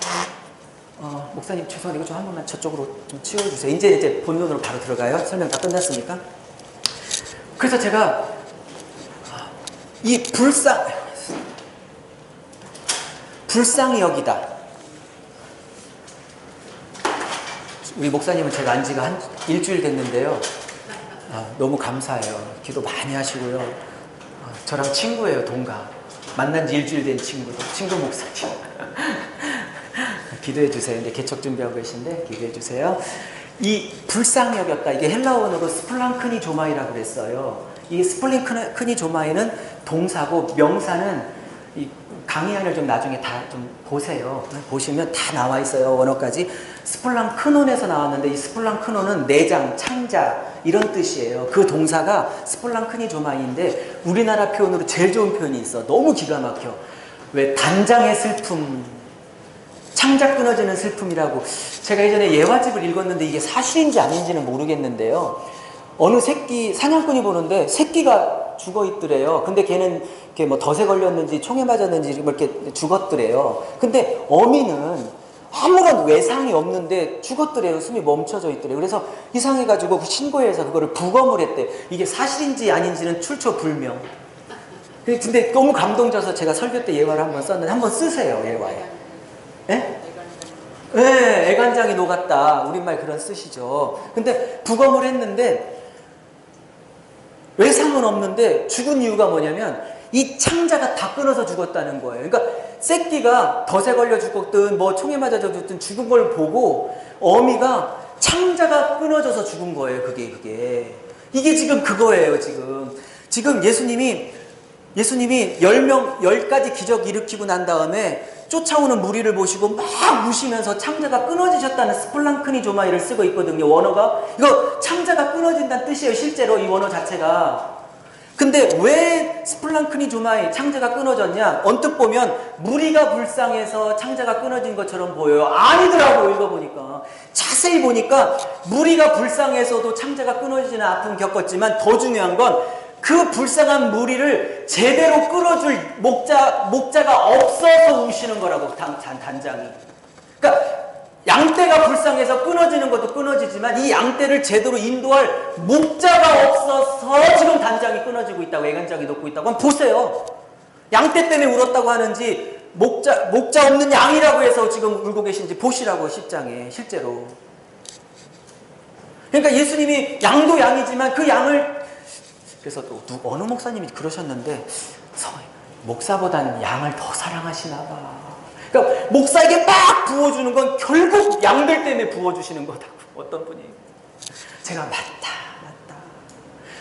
목사님 죄송한데 이거 좀 한 번만 저쪽으로 좀 치워주세요. 이제 본론으로 바로 들어가요. 설명 다 끝났으니까. 그래서 제가 이 불쌍히 여기다. 우리 목사님은 제가 안 지가 한 일주일 됐는데요. 너무 감사해요. 기도 많이 하시고요. 저랑 친구예요. 동갑. 만난 지 일주일 된 친구 목사님. 기도해 주세요. 이제 개척 준비하고 계신데 기도해 주세요. 이 불쌍히 여겼다. 이게 헬라어로 스플랑크니 조마이라고 그랬어요. 이 스플랑크니 조마이는 동사고 명사는 이 강의안을 좀 나중에 다 좀 보세요. 보시면 다 나와 있어요. 원어까지. 스플랑크논에서 나왔는데 이 스플랑크논은 내장, 창자 이런 뜻이에요. 그 동사가 스플랑크니 조마이인데 우리나라 표현으로 제일 좋은 표현이 있어. 너무 기가 막혀. 왜 단장의 슬픔, 창자 끊어지는 슬픔이라고. 제가 예전에 예화집을 읽었는데 이게 사실인지 아닌지는 모르겠는데요. 어느 새끼 사냥꾼이 보는데 새끼가 죽어 있더래요. 근데 걔는 이렇게 뭐 덫에 걸렸는지 총에 맞았는지 뭐 이렇게 죽었더래요. 근데 어미는 아무런 외상이 없는데 죽었더래요. 숨이 멈춰져 있더래요. 그래서 이상해가지고 그 신고해서 그거를 부검을 했대. 이게 사실인지 아닌지는 출처불명. 근데 너무 감동져서 제가 설교 때 예화를 한번 썼는데 한번 쓰세요. 예화에. 예? 네, 애간장이 녹았다. 우리말 그런 쓰시죠. 근데 부검을 했는데 외상은 없는데 죽은 이유가 뭐냐면 이 창자가 다 끊어서 죽었다는 거예요. 그러니까 새끼가 덫에 걸려 죽었든 뭐 총에 맞아 죽었든 죽은 걸 보고 어미가 창자가 끊어져서 죽은 거예요. 그게 이게 지금 그거예요. 지금 예수님이 10가지 기적 일으키고 난 다음에 쫓아오는 무리를 보시고 막 우시면서 창자가 끊어지셨다는 스플랑크니 조마이를 쓰고 있거든요. 원어가. 이거 창자가 끊어진다는 뜻이에요. 실제로 이 원어 자체가. 근데 왜 스플랑크니 조마이 창자가 끊어졌냐? 언뜻 보면 무리가 불쌍해서 창자가 끊어진 것처럼 보여요. 아니더라고요. 읽어보니까. 자세히 보니까 무리가 불쌍해서도 창자가 끊어지는 아픔 겪었지만 더 중요한 건 그 불쌍한 무리를 제대로 끌어줄 목자가 없어서 우시는 거라고 단장이. 그러니까 양떼가 불쌍해서 끊어지는 것도 끊어지지만 이 양떼를 제대로 인도할 목자가 없어서 지금 단장이 끊어지고 있다고, 애간장이 녹고 있다고. 한번 보세요. 양떼 때문에 울었다고 하는지 목자 없는 양이라고 해서 지금 울고 계신지 보시라고. 10장에 실제로. 그러니까 예수님이 양도 양이지만 그 양을, 그래서 또 어느 목사님이 그러셨는데 목사보다는 양을 더 사랑하시나 봐. 그러니까 목사에게 막 부어주는 건 결국 양들 때문에 부어주시는 거다고. 어떤 분이. 제가 맞다.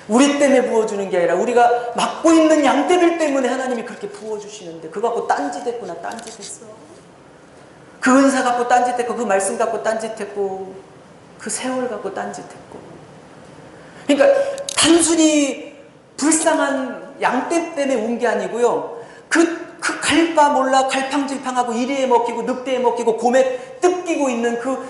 우리 때문에 부어주는 게 아니라 우리가 맡고 있는 양떼들 때문에 하나님이 그렇게 부어주시는데 그거 갖고 딴짓했구나. 딴짓했어. 그 은사 갖고 딴짓했고 그 말씀 갖고 딴짓했고 그 세월 갖고 딴짓했고. 그러니까 단순히 불쌍한 양떼 때문에 온 게 아니고요. 그 갈바 몰라 갈팡질팡하고 이리에 먹히고 늑대에 먹히고 곰에 뜯기고 있는 그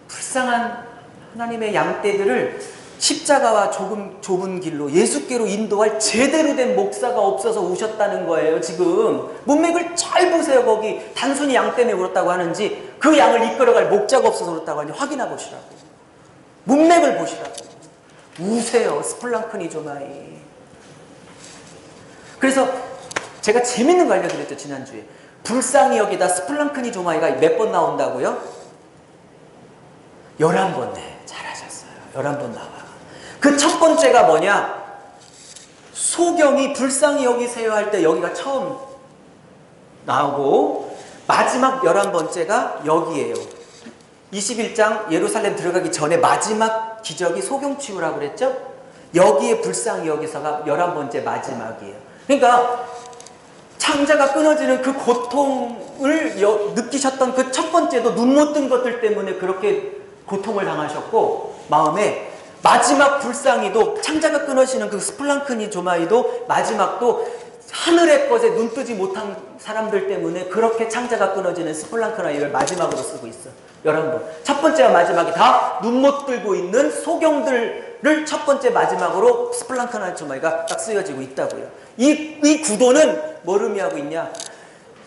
불쌍한 하나님의 양떼들을 십자가와 좁은 길로 예수께로 인도할 제대로 된 목사가 없어서 오셨다는 거예요. 지금 문맥을 잘 보세요. 거기 단순히 양 때문에 울었다고 하는지 그 양을 이끌어갈 목자가 없어서 울었다고 하는지 확인해 보시라고. 문맥을 보시라고. 우세요. 스플랑크니조마이. 그래서 제가 재밌는 거 알려드렸죠. 지난주에. 불쌍히 여기다 스플랑크니조마이가 몇 번 나온다고요? 11번. 네, 잘하셨어요. 11번 나와. 그 첫 번째가 뭐냐? 소경이 불쌍히 여기세요 할 때 여기가 처음 나오고 마지막 11번째가 여기에요. 21장 예루살렘 들어가기 전에 마지막 기적이 소경치유라고 그랬죠? 여기에 불쌍히 여기서가 11번째 마지막이에요. 그러니까 창자가 끊어지는 그 고통을 느끼셨던 그 첫 번째도 눈 못 뜬 것들 때문에 그렇게 고통을 당하셨고 마음에 마지막 불쌍히도 창자가 끊어지는 그 스플랑크니조마이도 마지막도 하늘의 것에 눈 뜨지 못한 사람들 때문에 그렇게 창자가 끊어지는 스플랑크나이를 마지막으로 쓰고 있어. 11번. 첫 번째와 마지막이 다 눈 못 뜨고 있는 소경들을 첫 번째 마지막으로 스플랑크나이조마이가 딱 쓰여지고 있다고요. 이 구도는 뭘 의미하고 있냐?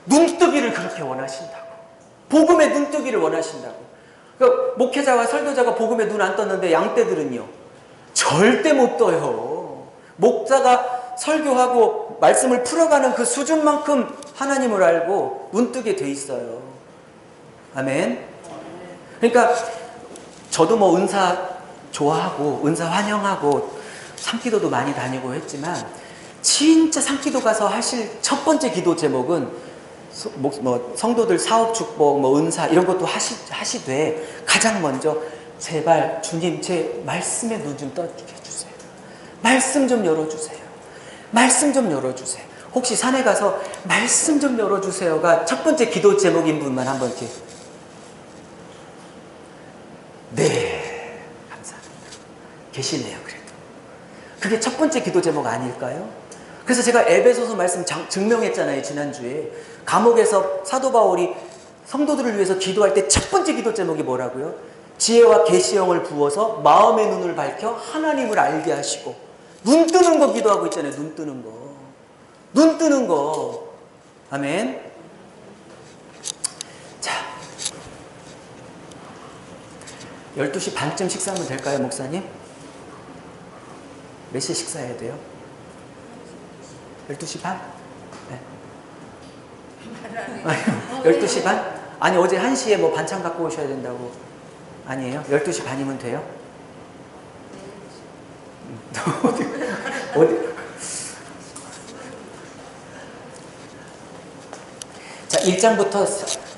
눈뜨기를 그렇게 원하신다고. 복음의 눈뜨기를 원하신다고. 그러니까 목회자와 설교자가 복음에 눈 안 떴는데 양떼들은요 절대 못 떠요. 목자가 설교하고 말씀을 풀어가는 그 수준만큼 하나님을 알고 눈 뜨게 돼 있어요. 아멘. 그러니까 저도 뭐 은사 좋아하고 은사 환영하고 산기도도 많이 다니고 했지만 진짜 산기도 가서 하실 첫 번째 기도 제목은 뭐 성도들 사업 축복, 뭐 은사 이런 것도 하시되 가장 먼저 제발 주님 제 말씀에 눈 좀 떠게 해주세요. 말씀 좀 열어주세요. 말씀 좀 열어주세요. 혹시 산에 가서 말씀 좀 열어주세요가 첫 번째 기도 제목인 분만 한번 이렇게. 네, 감사합니다. 계시네요. 그래도 그게 첫 번째 기도 제목 아닐까요? 그래서 제가 에베소서 말씀 증명했잖아요. 지난주에 감옥에서 사도 바울이 성도들을 위해서 기도할 때 첫 번째 기도 제목이 뭐라고요? 지혜와 계시형을 부어서 마음의 눈을 밝혀 하나님을 알게 하시고. 눈 뜨는 거 기도하고 있잖아요. 눈 뜨는 거. 눈 뜨는 거. 아멘. 자, 12시 반쯤 식사하면 될까요, 목사님? 몇 시에 식사해야 돼요? 12시 반? 네. 12시 반? 아니 어제 1시에 뭐 반찬 갖고 오셔야 된다고. 아니에요? 12시 반이면 돼요? 어디? 자, 1장부터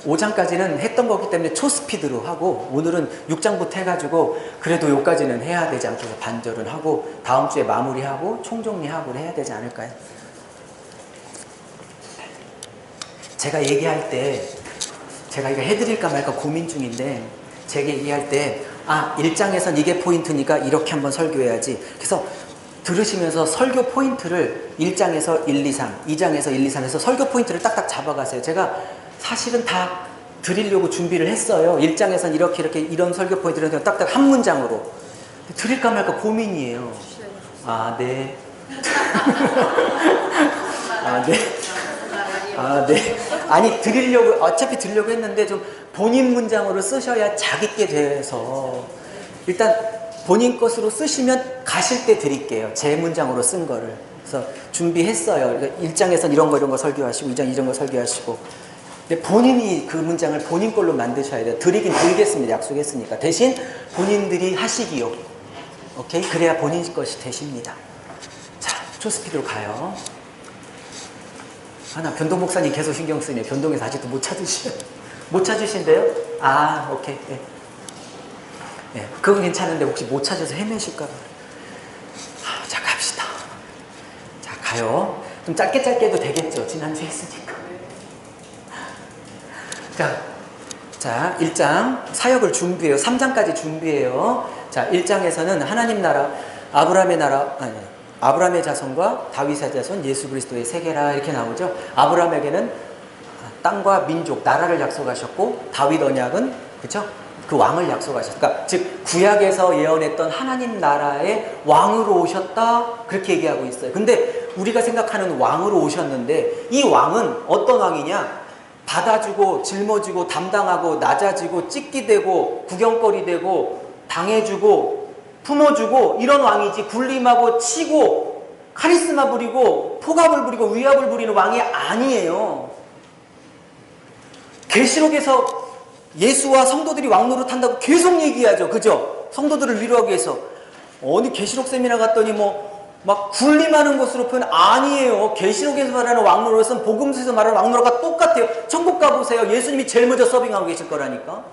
5장까지는 했던 거기 때문에 초스피드로 하고 오늘은 6장부터 해가지고 그래도 여기까지는 해야 되지 않겠어요? 반절은 하고 다음 주에 마무리하고 총정리하고 해야 되지 않을까요? 제가 얘기할 때 제가 이거 해드릴까 말까 고민 중인데 제가 얘기할 때 1장에선 이게 포인트니까 이렇게 한번 설교해야지. 그래서 들으시면서 설교 포인트를 1장에서 1, 2, 3, 2장에서 1, 2, 3에서 설교 포인트를 딱딱 잡아가세요. 제가 사실은 다 드리려고 준비를 했어요. 1장에선 이렇게 이런 설교 포인트를 딱딱 한 문장으로. 드릴까 말까 고민이에요. 네. 네. 아니 어차피 드리려고 했는데 좀 본인 문장으로 쓰셔야 자기께 돼서 일단 본인 것으로 쓰시면 가실 때 드릴게요. 제 문장으로 쓴 거를. 그래서 준비했어요. 그러니까 1장에선 이런 거 설교하시고 2장 이런 거 설교하시고. 근데 본인이 그 문장을 본인 걸로 만드셔야 돼요. 드리긴 드리겠습니다. 약속했으니까. 대신 본인들이 하시기요. 오케이? 그래야 본인 것이 되십니다. 자, 초스피드로 가요. 나 변동 목사님 계속 신경 쓰네. 변동에서 아직도 못 찾으신대요? 오케이. 네. 그건 괜찮은데 혹시 못 찾아서 헤매실까봐. 가요. 좀 짧게 해도 되겠죠. 지난주에 했으니까. 자, 1장 사역을 준비해요. 3장까지 준비해요. 자, 1장에서는 하나님 나라, 아브라함의 자손과 다윗의 자손, 예수 그리스도의 세계라 이렇게 나오죠. 아브라함에게는 땅과 민족, 나라를 약속하셨고 다윗 언약은 그렇죠? 그 왕을 약속하셨다. 그러니까 즉 구약에서 예언했던 하나님 나라의 왕으로 오셨다 그렇게 얘기하고 있어요. 근데 우리가 생각하는 왕으로 오셨는데 이 왕은 어떤 왕이냐? 받아주고 짊어지고 담당하고 낮아지고 찢기되고 구경거리 되고 당해주고 품어주고 이런 왕이지 군림하고 치고 카리스마 부리고 포갑을 부리고 위압을 부리는 왕이 아니에요. 계시록에서 예수와 성도들이 왕 노릇한다고 계속 얘기하죠. 그죠? 성도들을 위로하기 위해서. 어디 계시록 세미나 갔더니 막 군림하는 것으로 표현 아니에요. 계시록에서 말하는 왕 노릇은 복음서에서 말하는 왕 노릇과 똑같아요. 천국 가보세요. 예수님이 제일 먼저 서빙하고 계실 거라니까.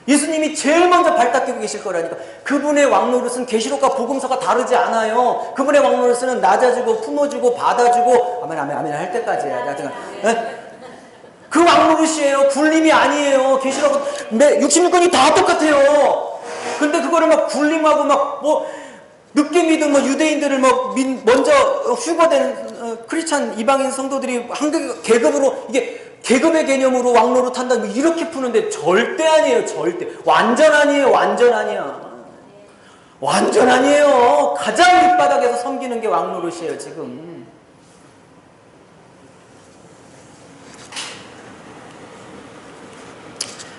예수님이 제일 먼저 발 닦이고 계실 거라니까. 그분의 왕 노릇은 계시록과 복음서가 다르지 않아요. 그분의 왕 노릇은 낮아주고 품어주고 받아주고 아멘 아멘 아멘 할 때까지 해야 돼. 그 왕노릇이에요. 군림이 아니에요. 계시록은 66권이 다 똑같아요. 근데 그거를 막 군림하고 늦게 믿은 유대인들을 먼저 휴거된 크리스찬 이방인 성도들이 계급으로 이게 계급의 개념으로 왕노릇 한다 이렇게 푸는데 절대 아니에요. 절대. 완전 아니에요. 완전 아니야. 완전 아니에요. 가장 밑바닥에서 섬기는 게 왕노릇이에요. 지금.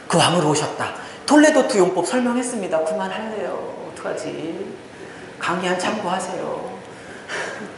그 왕으로 오셨다. 톨레도트 용법 설명했습니다. 그만할래요. 어떡하지? 강의 한 참고하세요.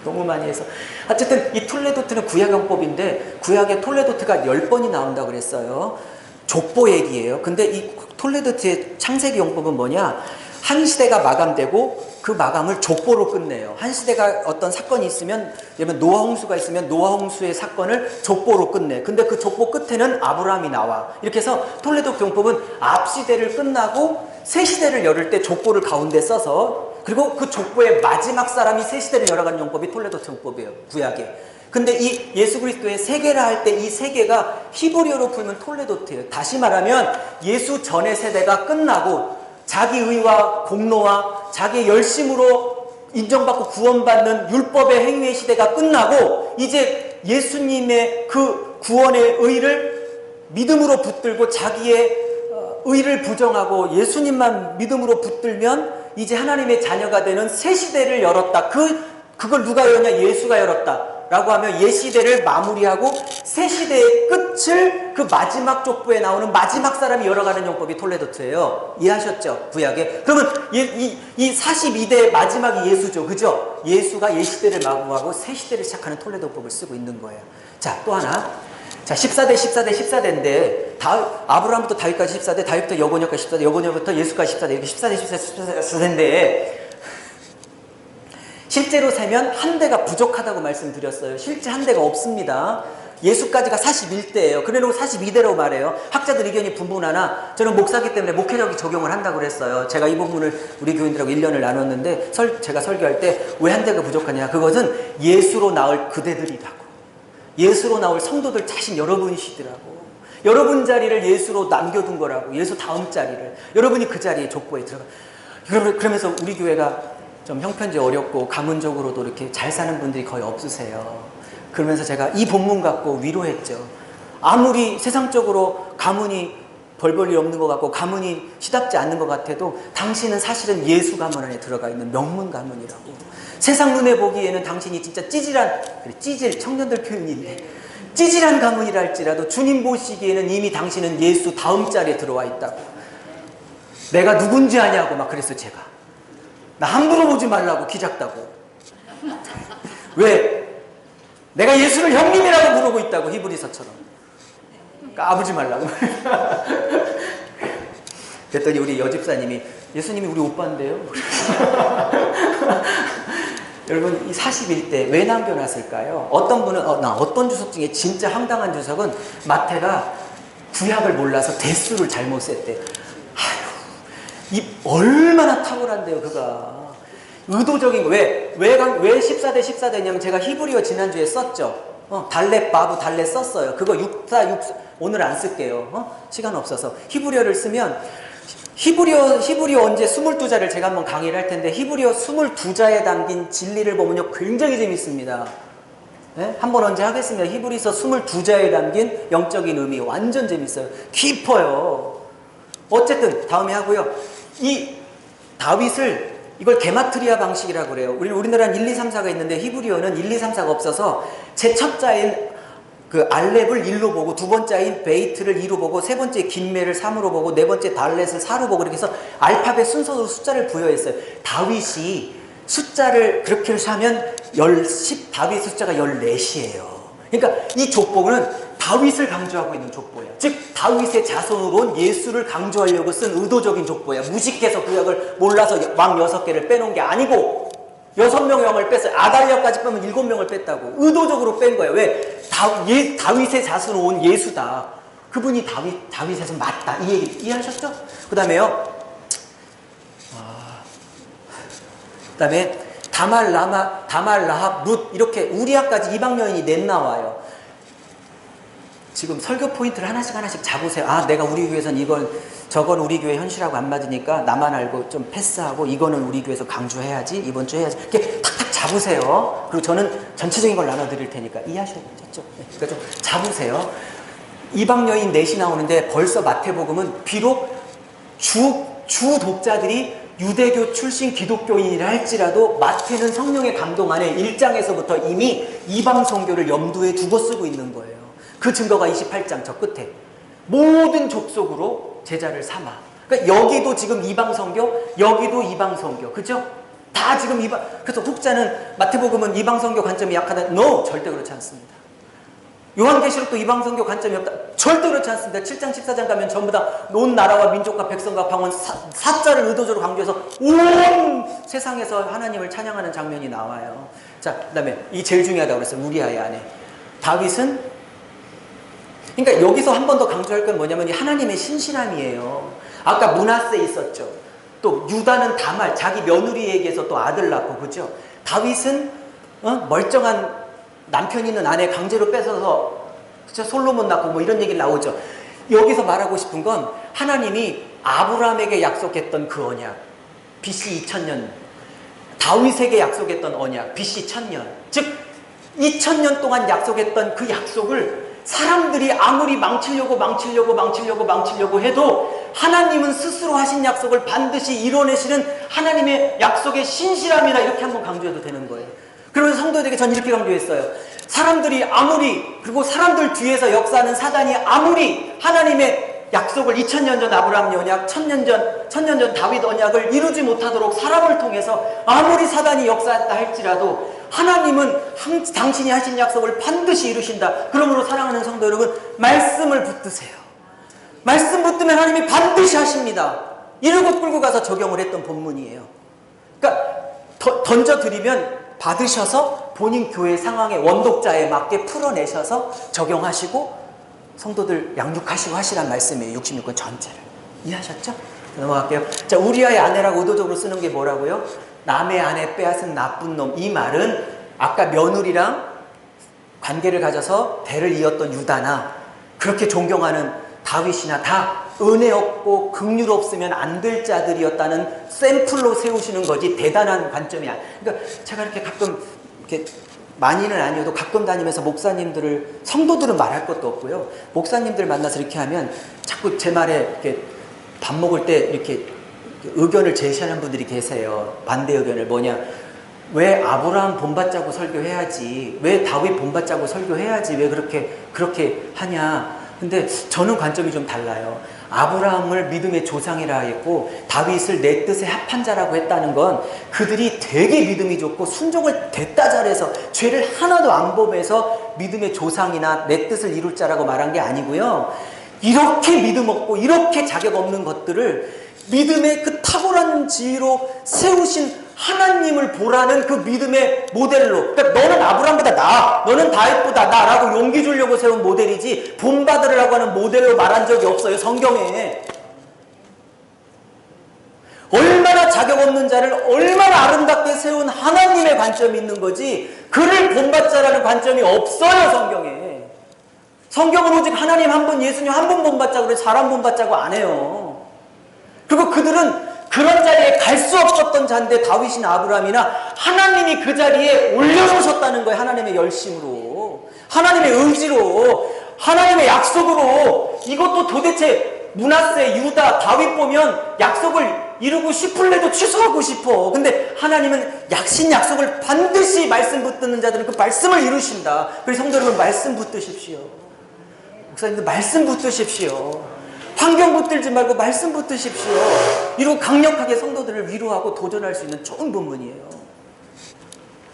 너무 많이 해서. 어쨌든 이 톨레도트는 구약 용법인데 구약에 톨레도트가 10번이 나온다고 그랬어요. 족보 얘기예요. 근데 이 톨레도트의 창세기 용법은 뭐냐? 한 시대가 마감되고 그 마감을 족보로 끝내요. 한 시대가 어떤 사건이 있으면, 예를 들면 노아 홍수가 있으면 노아 홍수의 사건을 족보로 끝내. 근데 그 족보 끝에는 아브라함이 나와. 이렇게 해서 톨레도 용법은 앞 시대를 끝나고 새 시대를 열을 때 족보를 가운데 써서, 그리고 그 족보의 마지막 사람이 새 시대를 열어가는 용법이 톨레도 용법이에요. 구약에. 근데 이 예수 그리스도의 세계라 할 때 이 세계가 히브리어로 풀면 톨레도트예요. 다시 말하면 예수 전의 세대가 끝나고 자기 의와 공로와 자기의 열심으로 인정받고 구원받는 율법의 행위의 시대가 끝나고 이제 예수님의 그 구원의 의를 믿음으로 붙들고 자기의 의를 부정하고 예수님만 믿음으로 붙들면 이제 하나님의 자녀가 되는 새 시대를 열었다. 그걸 누가 열었냐? 예수가 열었다. 라고 하면 옛시대를 마무리하고 새 시대의 끝을 그 마지막 족보에 나오는 마지막 사람이 열어가는 용법이 톨레도트예요. 이해하셨죠? 구약에. 그러면 이 42대 마지막이 예수죠. 그죠? 예수가 옛시대를 마무리하고 새 시대를 시작하는 톨레도법을 쓰고 있는 거예요. 자, 또 하나. 자, 14대인데 아브라함부터 다윗까지 14대, 다윗부터 여고녀까지 14대, 여고녀부터 예수까지 14대, 이렇게 14대인데 실제로 세면 한 대가 부족하다고 말씀드렸어요. 실제 한 대가 없습니다. 예수까지가 41대예요. 그래놓고 42대라고 말해요. 학자들 의견이 분분하나 저는 목사기 때문에 목회적인 적용을 한다고 그랬어요. 제가 이 부분을 우리 교인들하고 1년을 나눴는데 제가 설교할 때 왜 한 대가 부족하냐. 그것은 예수로 나올 그대들이라고. 예수로 나올 성도들 자신 여러분이시더라고. 여러분 자리를 예수로 남겨둔 거라고. 예수 다음 자리를. 여러분이 그 자리에 족보에 들어가. 그러면서 우리 교회가 좀 형편이 어렵고 가문적으로도 이렇게 잘 사는 분들이 거의 없으세요. 그러면서 제가 이 본문 갖고 위로했죠. 아무리 세상적으로 가문이 벌벌 일 없는 것 같고 가문이 시답지 않는 것 같아도 당신은 사실은 예수 가문 안에 들어가 있는 명문 가문이라고. 세상 눈에 보기에는 당신이 진짜 찌질 청년들 표현인데 찌질한 가문이라 할지라도 주님 보시기에는 이미 당신은 예수 다음 자리에 들어와 있다고. 내가 누군지 아냐고 막 그랬어요. 제가. 나 함부로 보지 말라고, 키 작다고. 왜? 내가 예수를 형님이라고 부르고 있다고, 히브리서처럼. 까부지 말라고. 그랬더니 우리 여집사님이 예수님이 우리 오빠인데요? 여러분, 이 41대 왜 남겨놨을까요? 어떤 분은, 어떤 주석 중에 진짜 황당한 주석은 마태가 구약을 몰라서 대수를 잘못 셌대. 이 얼마나 탁월한데요, 그가. 의도적인 거. 왜 14대 14대냐면 제가 히브리어 지난주에 썼죠. 달렛 바브 달렛 썼어요. 그거 64 오늘 안 쓸게요. 시간 없어서. 히브리어를 쓰면 히브리어 언제 22자를 제가 한번 강의를 할 텐데 히브리어 22자에 담긴 진리를 보면요 굉장히 재밌습니다. 네? 한번 언제 하겠습니다. 히브리서 22자에 담긴 영적인 의미 완전 재밌어요. 깊어요. 어쨌든 다음에 하고요. 이 다윗을 이걸 게마트리아 방식이라고 그래요. 우리나라는 1, 2, 3, 4가 있는데 히브리어는 1, 2, 3, 4가 없어서 제 첫자인 그 알렙을 1로 보고 두 번째인 베이트를 2로 보고 세 번째 긴메를 3으로 보고 네 번째 달렛을 4로 보고 이렇게 해서 알파벳 순서로 숫자를 부여했어요. 다윗이 숫자를 그렇게 하면 다윗 숫자가 14이에요. 그러니까 이 족보는 다윗을 강조하고 있는 족보예요. 즉 다윗의 자손으로 온 예수를 강조하려고 쓴 의도적인 족보예요. 무식해서 구약을 몰라서 왕 6개를 빼놓은 게 아니고 6명의 왕을 뺐어요. 아달랴까지 빼면 7명을 뺐다고. 의도적으로 뺀 거예요. 왜? 다윗의 자손으로 온 예수다. 그분이 다윗의 자손 맞다. 이 얘기 이해하셨죠? 그 다음에요. 그 다음에 다말, 라합, 룻 이렇게 우리아까지 이방 여인이 넷 나와요. 지금 설교 포인트를 하나씩 잡으세요. 내가 우리 교회에선 저건 우리 교회 현실하고 안 맞으니까 나만 알고 좀 패스하고 이거는 우리 교회에서 강조해야지 이번 주에 해야지 이렇게 탁탁 잡으세요. 그리고 저는 전체적인 걸 나눠드릴 테니까 이해하셨죠? 네. 그러니까 좀 잡으세요. 이방 여인 넷이 나오는데 벌써 마태복음은 비록 주 독자들이 유대교 출신 기독교인이라 할지라도 마태는 성령의 감동 안에 1장에서부터 이미 이방 선교를 염두에 두고 쓰고 있는 거예요. 그 증거가 28장 저 끝에 모든 족속으로 제자를 삼아. 그러니까 여기도 지금 이방 선교, 여기도 이방 선교, 그죠? 다 지금 이방. 그래서 혹자는 마태복음은 이방 선교 관점이 약하다. No, 절대 그렇지 않습니다. 요한계시록도 이방 선교 관점이 없다. 절대 그렇지 않습니다. 7장 14장 가면 전부 다 온 나라와 민족과 백성과 방언 사자를 의도적으로 강조해서 온 세상에서 하나님을 찬양하는 장면이 나와요. 자, 그다음에 이 제일 중요하다고 그랬어요. 우리아의 아내 다윗은. 그러니까 여기서 한 번 더 강조할 건 뭐냐면 이 하나님의 신실함이에요. 아까 므낫세 있었죠. 또 유다는 다말 자기 며느리에게서 또 아들 낳고 그죠. 다윗은 멀쩡한 남편 있는 아내 강제로 뺏어서 그쵸? 솔로몬 낳고 뭐 이런 얘기 나오죠. 여기서 말하고 싶은 건 하나님이 아브라함에게 약속했던 그 언약 BC 2000년 다윗에게 약속했던 언약 BC 1000년 즉 2000년 동안 약속했던 그 약속을 사람들이 아무리 망치려고 해도 하나님은 스스로 하신 약속을 반드시 이뤄내시는 하나님의 약속의 신실함이라 이렇게 한번 강조해도 되는 거예요. 그러면서 성도들에게 전 이렇게 강조했어요. 사람들이 아무리 그리고 사람들 뒤에서 역사하는 사단이 아무리 하나님의 약속을 2000년 전 아브라함 언약 1000년 전 다윗 언약을 이루지 못하도록 사람을 통해서 아무리 사단이 역사했다 할지라도 하나님은 당신이 하신 약속을 반드시 이루신다. 그러므로 사랑하는 성도 여러분 말씀을 붙드세요. 말씀 붙들면 하나님이 반드시 하십니다. 이러고 끌고 가서 적용을 했던 본문이에요. 그러니까 던져드리면 받으셔서 본인 교회 상황에 원독자에 맞게 풀어내셔서 적용하시고 성도들 양육하시고 하시란 말씀이에요. 66권 전체를. 이해하셨죠? 넘어갈게요. 자, 우리아의 아내라고 의도적으로 쓰는 게 뭐라고요? 남의 아내 빼앗은 나쁜 놈. 이 말은 아까 며느리랑 관계를 가져서 대를 이었던 유다나 그렇게 존경하는 다윗이나 다 은혜 없고 긍휼 없으면 안 될 자들이었다는 샘플로 세우시는 거지 대단한 관점이 아니야. 그러니까 제가 이렇게 가끔 이렇게 많이는 아니어도 가끔 다니면서 목사님들을 성도들은 말할 것도 없고요. 목사님들 만나서 이렇게 하면 자꾸 제 말에 이렇게 밥 먹을 때 이렇게 의견을 제시하는 분들이 계세요. 반대 의견을 뭐냐? 왜 아브라함 본받자고 설교해야지? 왜 다윗 본받자고 설교해야지? 왜 그렇게 하냐? 근데 저는 관점이 좀 달라요. 아브라함을 믿음의 조상이라 했고 다윗을 내 뜻에 합한 자라고 했다는 건 그들이 되게 믿음이 좋고 순종을 됐다 잘해서 죄를 하나도 안 범해서 믿음의 조상이나 내 뜻을 이룰 자라고 말한 게 아니고요. 이렇게 믿음 없고 이렇게 자격 없는 것들을 믿음의 그 탁월한 지혜로 세우신 하나님을 보라는 그 믿음의 모델로. 그러니까 너는 아브라함보다 나아, 너는 다윗보다 나라고 용기 주려고 세운 모델이지 본받으라고 하는 모델로 말한 적이 없어요. 성경에. 얼마나 자격 없는 자를 얼마나 아름답게 세운 하나님의 관점이 있는 거지 그를 본받자라는 관점이 없어요. 성경에. 성경은 오직 하나님 한 분, 예수님 한 분 본받자고 그래. 사람 본받자고 안 해요. 그리고 그들은 그런 자리에 갈 수 없었던 자인데 다윗이나 아브라함이나 하나님이 그 자리에 올려놓으셨다는 거예요. 하나님의 열심으로, 하나님의 의지로, 하나님의 약속으로. 이것도 도대체 므낫세, 유다, 다윗 보면 약속을 이루고 싶을래도 취소하고 싶어. 근데 하나님은 약속을 반드시 말씀 붙드는 자들은 그 말씀을 이루신다. 그래서 성도 여러분, 말씀 붙드십시오. 목사님들 말씀 붙드십시오. 환경 붙들지 말고 말씀 붙드십시오. 이러고 강력하게 성도들을 위로하고 도전할 수 있는 좋은 본문이에요.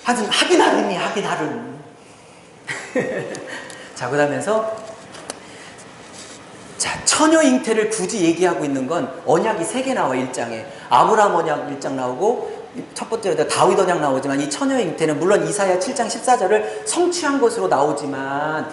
하기 나름이야, 하기 나름. 자, 그러면서 처녀 잉태를 굳이 얘기하고 있는 건 언약이 3개 나와. 1장에 아브라함 언약 1장 나오고 첫 번째로 다윗 언약 나오지만 이 처녀 잉태는 물론 이사야 7장 14절을 성취한 것으로 나오지만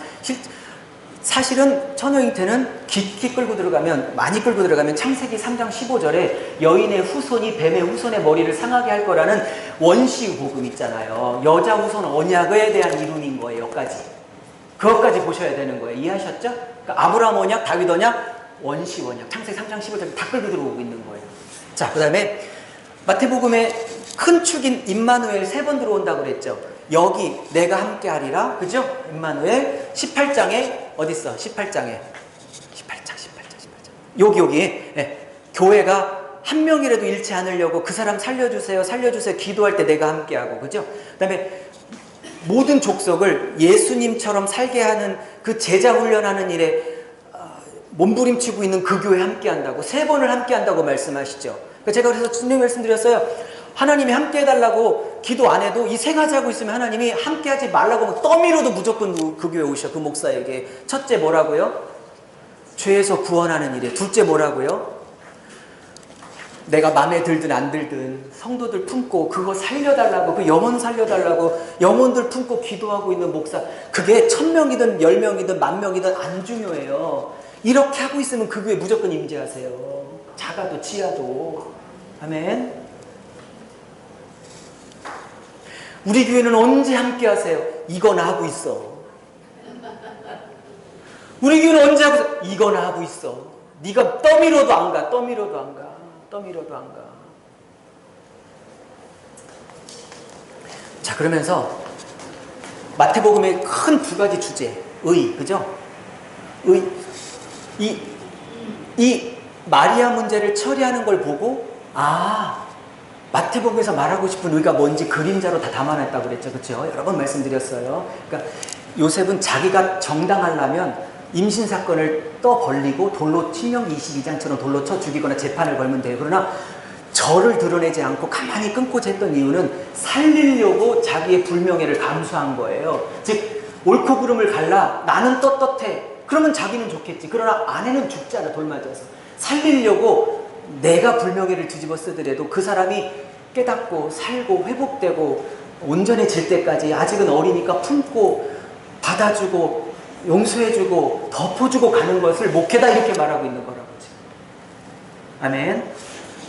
사실은 처녀 잉태는 깊이 끌고 들어가면, 많이 끌고 들어가면 창세기 3장 15절에 여인의 후손이 뱀의 후손의 머리를 상하게 할 거라는 원시 복음 있잖아요. 여자 후손 언약에 대한 이름인 거예요. 여기까지. 그것까지 보셔야 되는 거예요. 이해하셨죠? 그러니까 아브라함 언약, 다윗 언약, 원시 언약, 창세기 3장 15절 다 끌고 들어오고 있는 거예요. 자, 그 다음에 마태복음의 큰 축인 임마누엘 3번 들어온다고 그랬죠. 여기 내가 함께 하리라. 그죠? 임마누엘 18장에 어딨어? 18장. 여기. 예. 교회가 한 명이라도 잃지 않으려고 그 사람 살려주세요. 기도할 때 내가 함께 하고. 그죠? 그 다음에 모든 족속을 예수님처럼 살게 하는 그 제자 훈련하는 일에 몸부림치고 있는 그 교회 함께 한다고 3번을 함께 한다고 말씀하시죠. 그러니까 제가 그래서 주님 말씀드렸어요. 하나님이 함께 해달라고 기도 안 해도 이 3가지 하고 있으면 하나님이 함께 하지 말라고 하면 떠미로도 무조건 그 교회 오셔. 그 목사에게. 첫째 뭐라고요? 죄에서 구원하는 일이에요. 둘째 뭐라고요? 내가 마음에 들든 안 들든 성도들 품고 그거 살려달라고, 그 영혼 살려달라고 영혼들 품고 기도하고 있는 목사. 그게 1000명이든 10명이든 10,000명이든 안 중요해요. 이렇게 하고 있으면 그 교회 무조건 임재하세요. 작아도 지하도. 아멘. 우리 교회는 언제 함께 하세요? 이거나 하고 있어. 우리 교회는 언제 하고 있어? 이거나 하고 있어. 네가 떠밀어도 안 가. 자, 그러면서 마태복음의 큰 2가지 주제, 그죠? 이 마리아 문제를 처리하는 걸 보고 마태복음에서 말하고 싶은 의가 뭔지 그림자로 다 담아놨다고 그랬죠. 그렇죠? 여러 번 말씀드렸어요. 그러니까 요셉은 자기가 정당하려면 임신 사건을 벌리고 돌로 신명기 22장처럼 돌로 쳐 죽이거나 재판을 걸면 돼요. 그러나 저를 드러내지 않고 가만히 끊고자 했던 이유는 살리려고 자기의 불명예를 감수한 거예요. 즉 옳고 그름을 갈라 나는 떳떳해. 그러면 자기는 좋겠지. 그러나 아내는 죽잖아. 돌 맞아서. 살리려고 내가 불명예를 뒤집어 쓰더라도 그 사람이 깨닫고 살고 회복되고 온전해질 때까지 아직은 어리니까 품고 받아주고 용서해주고 덮어주고 가는 것을 목회다 이렇게 말하고 있는 거라고. 아멘.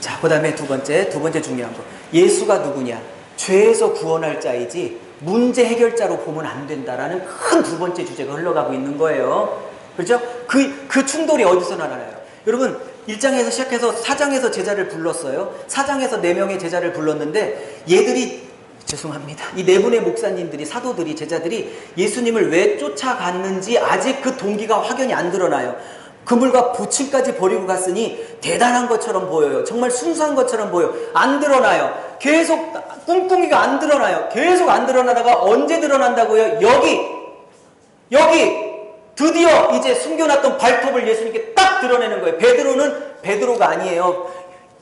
자, 그 다음에 두 번째 중요한 거. 예수가 누구냐? 죄에서 구원할 자이지 문제 해결자로 보면 안 된다라는 큰 2번째 주제가 흘러가고 있는 거예요. 그렇죠? 그 충돌이 어디서 나나요? 여러분 1장에서 시작해서 4장에서 제자를 불렀어요. 4장에서 4명의 제자를 불렀는데 얘들이 죄송합니다. 이 4분의 목사님들이, 사도들이, 제자들이 예수님을 왜 쫓아갔는지 아직 그 동기가 확연히 안 드러나요. 그물과 보침까지 버리고 갔으니 대단한 것처럼 보여요. 정말 순수한 것처럼 보여. 안 드러나요. 계속 꿍꿍이가 안 드러나요. 계속 안 드러나다가 언제 드러난다고요? 여기 드디어 이제 숨겨놨던 발톱을 예수님께 딱 드러내는 거예요. 베드로가 아니에요.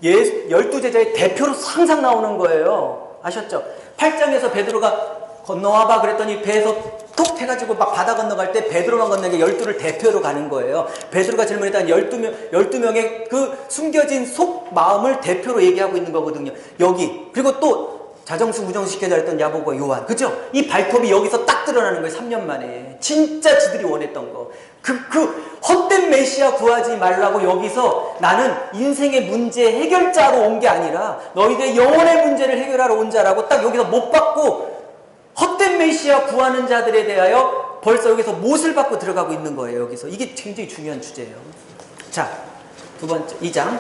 12제자의 대표로 항상 나오는 거예요. 아셨죠? 8장에서 베드로가 건너와봐 그랬더니 배에서 톡 해가지고 막 바다 건너갈 때 베드로만 건너게 12를 대표로 가는 거예요. 베드로가 질문했다는 12명의 그 숨겨진 속 마음을 대표로 얘기하고 있는 거거든요. 여기. 그리고 또 자정수 우정수 시켜달랬던 야고보와 요한. 그죠? 이 발톱이 여기서 딱 드러나는 거예요. 3년 만에. 진짜 지들이 원했던 거. 그 헛된 메시아 구하지 말라고 여기서 나는 인생의 문제 해결자로 온 게 아니라 너희들의 영혼의 문제를 해결하러 온 자라고 딱 여기서 못 받고 헛된 메시아 구하는 자들에 대하여 벌써 여기서 못을 받고 들어가고 있는 거예요. 여기서. 이게 굉장히 중요한 주제예요. 자, 두 번째 2장.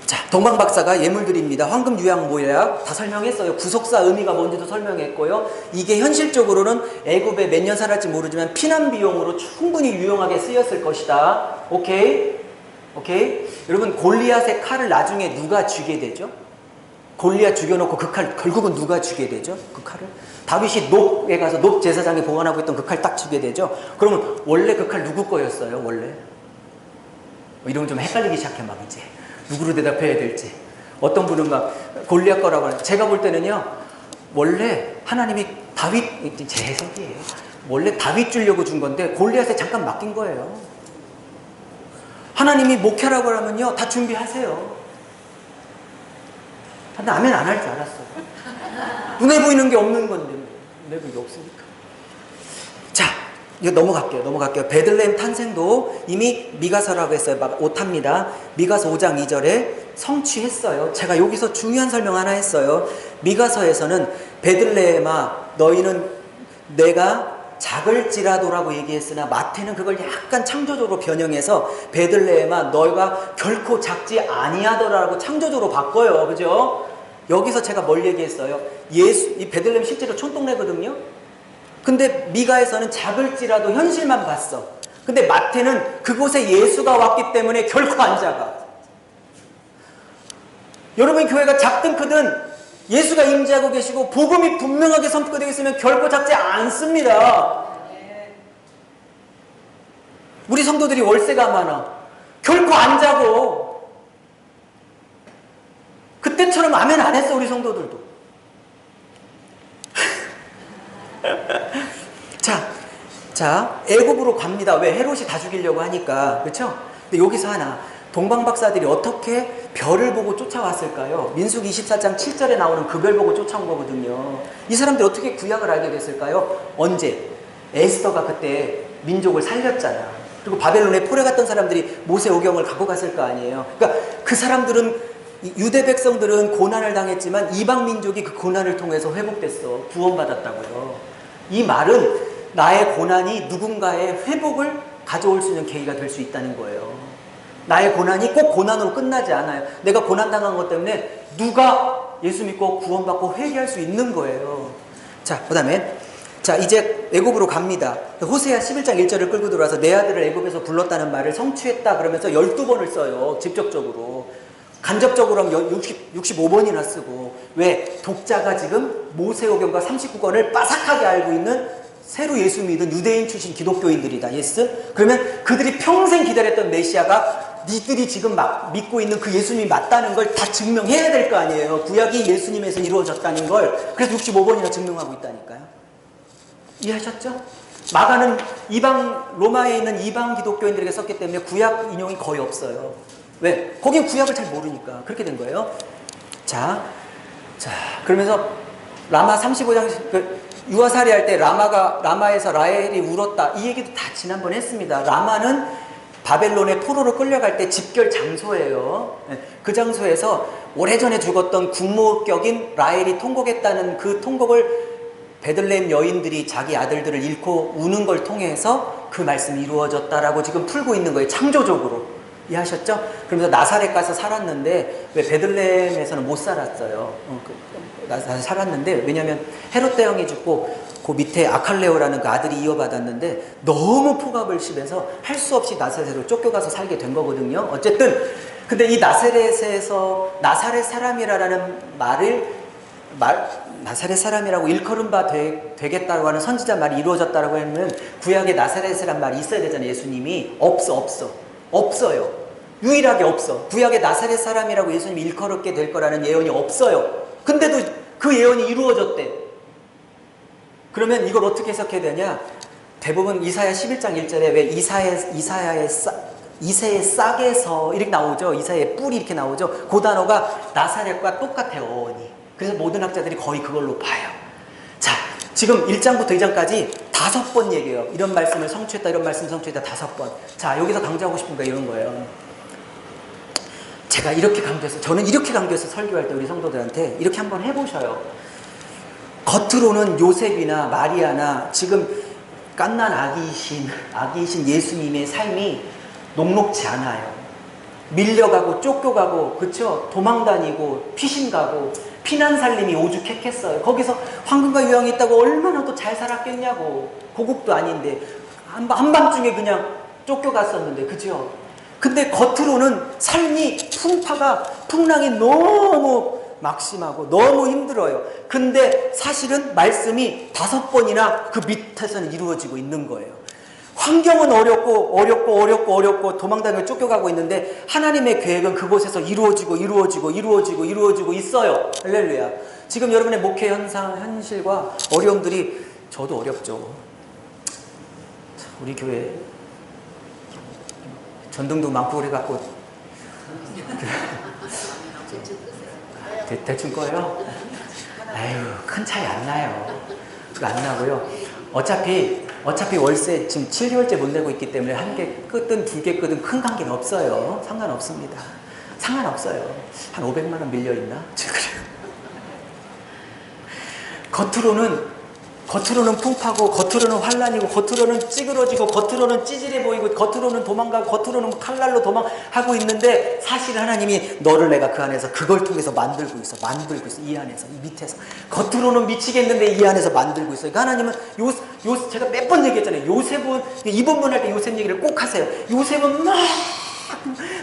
자, 동방박사가 예물드립니다. 황금, 유향, 모약 다 설명했어요. 구속사 의미가 뭔지도 설명했고요. 이게 현실적으로는 애굽에 몇 년 살았지 모르지만 피난 비용으로 충분히 유용하게 쓰였을 것이다. 오케이? 오케이? 여러분, 골리앗의 칼을 나중에 누가 쥐게 되죠? 골리앗 죽여놓고 그 칼 결국은 누가 쥐게 되죠? 그 칼을? 다윗이 높에 가서 높 제사장이 보관하고 있던 그 칼 딱 쥐게 되죠? 그러면 원래 그 칼 누구 거였어요? 원래? 이러면 좀 헷갈리기 시작해 막 이제. 누구로 대답해야 될지. 어떤 분은 막 골리앗 거라고 하는. 제가 볼 때는요, 원래 하나님이 다윗, 제 해석이에요. 원래 다윗 주려고 준 건데 골리앗에 잠깐 맡긴 거예요. 하나님이 목회라고 하면요, 다 준비하세요. 근데 아멘 안 할 줄 알았어요. 눈에 보이는 게 없는 건데, 눈에 보이는 게 없으니까. 자, 이거 넘어갈게요. 베들레헴 탄생도 이미 미가서라고 했어요. 오탑니다. 미가서 5장 2절에 성취했어요. 제가 여기서 중요한 설명 하나 했어요. 미가서에서는 베들레헴아 너희는 내가 작을지라도라고 얘기했으나 마태는 그걸 약간 창조적으로 변형해서 베들레헴아 너희가 결코 작지 아니하더라라고 창조적으로 바꿔요. 그죠? 여기서 제가 뭘 얘기했어요? 이 베들레헴 실제로 촌동네거든요. 근데 미가에서는 작을지라도 현실만 봤어. 근데 마태는 그곳에 예수가 왔기 때문에 결코 안 작아. 여러분 교회가 작든 크든 예수가 임재하고 계시고 복음이 분명하게 선포되고 있으면 결코 작지 않습니다. 우리 성도들이 월세가 많아. 결코 안 자고. 그때처럼 아멘 안 했어 우리 성도들도. 자, 애굽으로 갑니다. 왜? 헤롯이 다 죽이려고 하니까. 그렇죠? 근데 여기서 하나. 동방박사들이 어떻게 별을 보고 쫓아왔을까요? 민수기 24장 7절에 나오는 그 별 보고 쫓아온 거거든요. 이 사람들이 어떻게 구약을 알게 됐을까요? 언제? 에스더가 그때 민족을 살렸잖아. 그리고 바벨론에 포레 갔던 사람들이 모세오경을 갖고 갔을 거 아니에요. 그러니까 그 사람들은, 유대 백성들은 고난을 당했지만 이방 민족이 그 고난을 통해서 회복됐어. 구원받았다고요. 이 말은 나의 고난이 누군가의 회복을 가져올 수 있는 계기가 될 수 있다는 거예요. 나의 고난이 꼭 고난으로 끝나지 않아요. 내가 고난당한 것 때문에 누가 예수 믿고 구원받고 회개할 수 있는 거예요. 자, 그 다음에 자 이제 애굽으로 갑니다. 호세아 11장 1절을 끌고 들어와서 내 아들을 애굽에서 불렀다는 말을 성취했다 그러면서 12번을 써요. 직접적으로. 간접적으로 하면 65번이나 쓰고. 왜? 독자가 지금 모세오경과 39권을 빠삭하게 알고 있는 새로 예수 믿은 유대인 출신 기독교인들이다. 예스? 그러면 그들이 평생 기다렸던 메시아가 니들이 지금 막 믿고 있는 그 예수님이 맞다는 걸 다 증명해야 될 거 아니에요. 구약이 예수님에서 이루어졌다는 걸. 그래서 65번이나 증명하고 있다니까요. 이해하셨죠? 마가는 이방, 로마에 있는 이방 기독교인들에게 썼기 때문에 구약 인용이 거의 없어요. 왜? 거긴 구약을 잘 모르니까. 그렇게 된 거예요. 자, 그러면서 라마 35장, 유아살이 할 때 라마에서 라헬이 울었다. 이 얘기도 다 지난번에 했습니다. 라마는 바벨론의 포로로 끌려갈 때 집결 장소예요. 그 장소에서 오래전에 죽었던 국모격인 라헬이 통곡했다는 그 통곡을 베들레헴 여인들이 자기 아들들을 잃고 우는 걸 통해서 그 말씀이 이루어졌다라고 지금 풀고 있는 거예요. 창조적으로. 이해하셨죠? 그러면서 나사렛 가서 살았는데 왜 베들레헴에서는 못 살았어요. 나사렛 살았는데 왜냐면 헤롯 대왕이 죽고 그 밑에 아칼레오라는 그 아들이 이어받았는데 너무 폭압을 심해서 할 수 없이 나사렛으로 쫓겨가서 살게 된 거거든요. 어쨌든 근데 이 나사렛에서 나사렛 사람이라는 나사렛 사람이라고 일컬음 바 되겠다고 하는 선지자 말이 이루어졌다고 하면 구약에 나사렛이란 말이 있어야 되잖아요. 예수님이 없어요. 유일하게 없어. 구약에 나사렛 사람이라고 예수님이 일컬었게 될 거라는 예언이 없어요. 근데도 그 예언이 이루어졌대. 그러면 이걸 어떻게 해석해야 되냐? 대부분 이사야 11장 1절에 왜 이새의 싹에서 이렇게 나오죠. 이새의 뿔이 이렇게 나오죠. 그 단어가 나사렛과 똑같아요. 어원이. 그래서 모든 학자들이 거의 그걸로 봐요. 자, 지금 1장부터 2장까지 5번 얘기해요. 이런 말씀을 성취했다, 이런 말씀 성취했다 5번. 자, 여기서 강조하고 싶은 거 이런 거예요. 제가 이렇게 강조해서, 저는 이렇게 강조해서 설교할 때 우리 성도들한테 이렇게 한번 해보셔요. 겉으로는 요셉이나 마리아나 지금 갓난 아기이신 예수님의 삶이 녹록지 않아요. 밀려가고 쫓겨가고, 그쵸? 도망다니고 피신가고 피난 살림이 오죽했겠어요. 거기서 황금과 유황이 있다고 얼마나 또 잘 살았겠냐고. 고국도 아닌데 한밤중에 그냥 쫓겨갔었는데, 그죠? 근데 겉으로는 삶이 풍랑이 너무 막심하고 너무 힘들어요. 근데 사실은 말씀이 5번이나 그 밑에서는 이루어지고 있는 거예요. 환경은 어렵고 도망다니며 쫓겨가고 있는데 하나님의 계획은 그곳에서 이루어지고 있어요. 할렐루야. 지금 여러분의 목회 현실과 어려움들이, 저도 어렵죠. 우리 교회 전등도 많고 그래갖고 대충 꺼요? 아유, 큰 차이 안 나요. 그거 안 나고요. 어차피 월세 지금 7개월째 못 내고 있기 때문에 1개 끄든 2개 끄든 큰 관계는 없어요. 상관없습니다. 상관없어요. 한 500만 원 밀려있나? 겉으로는 풍파고, 겉으로는 환란이고, 겉으로는 찌그러지고, 겉으로는 찌질해 보이고, 겉으로는 도망가고, 겉으로는 칼날로 도망하고 있는데, 사실 하나님이 너를 내가 그 안에서 그걸 통해서 만들고 있어. 이 안에서, 이 밑에서. 겉으로는 미치겠는데 이 안에서 만들고 있어. 그러니까 하나님은 제가 몇 번 얘기했잖아요. 요셉은, 이번문 할 때 요셉 얘기를 꼭 하세요. 요셉은 막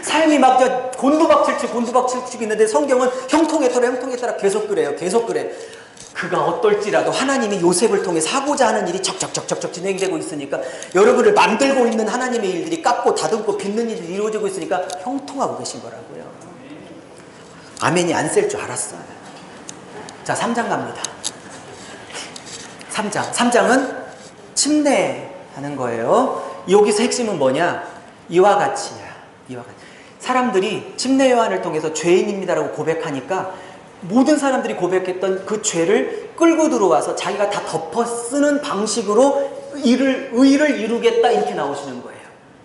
삶이 막 곤두박질치고 있는데 성경은 형통에 따라 계속 그래요. 그가 어떨지라도 하나님이 요셉을 통해 하고자 하는 일이 척척 진행되고 있으니까, 여러분을 만들고 있는 하나님의 일들이 깎고 다듬고 빚는 일이 이루어지고 있으니까 형통하고 계신 거라고요. 아멘이 안 셀 줄 알았어요. 자, 3장 갑니다. 3장은 침례하는 거예요. 여기서 핵심은 뭐냐? 이와 같이. 사람들이 침례 요한을 통해서 죄인입니다라고 고백하니까 모든 사람들이 고백했던 그 죄를 끌고 들어와서 자기가 다 덮어 쓰는 방식으로 의를 이루겠다, 이렇게 나오시는 거예요.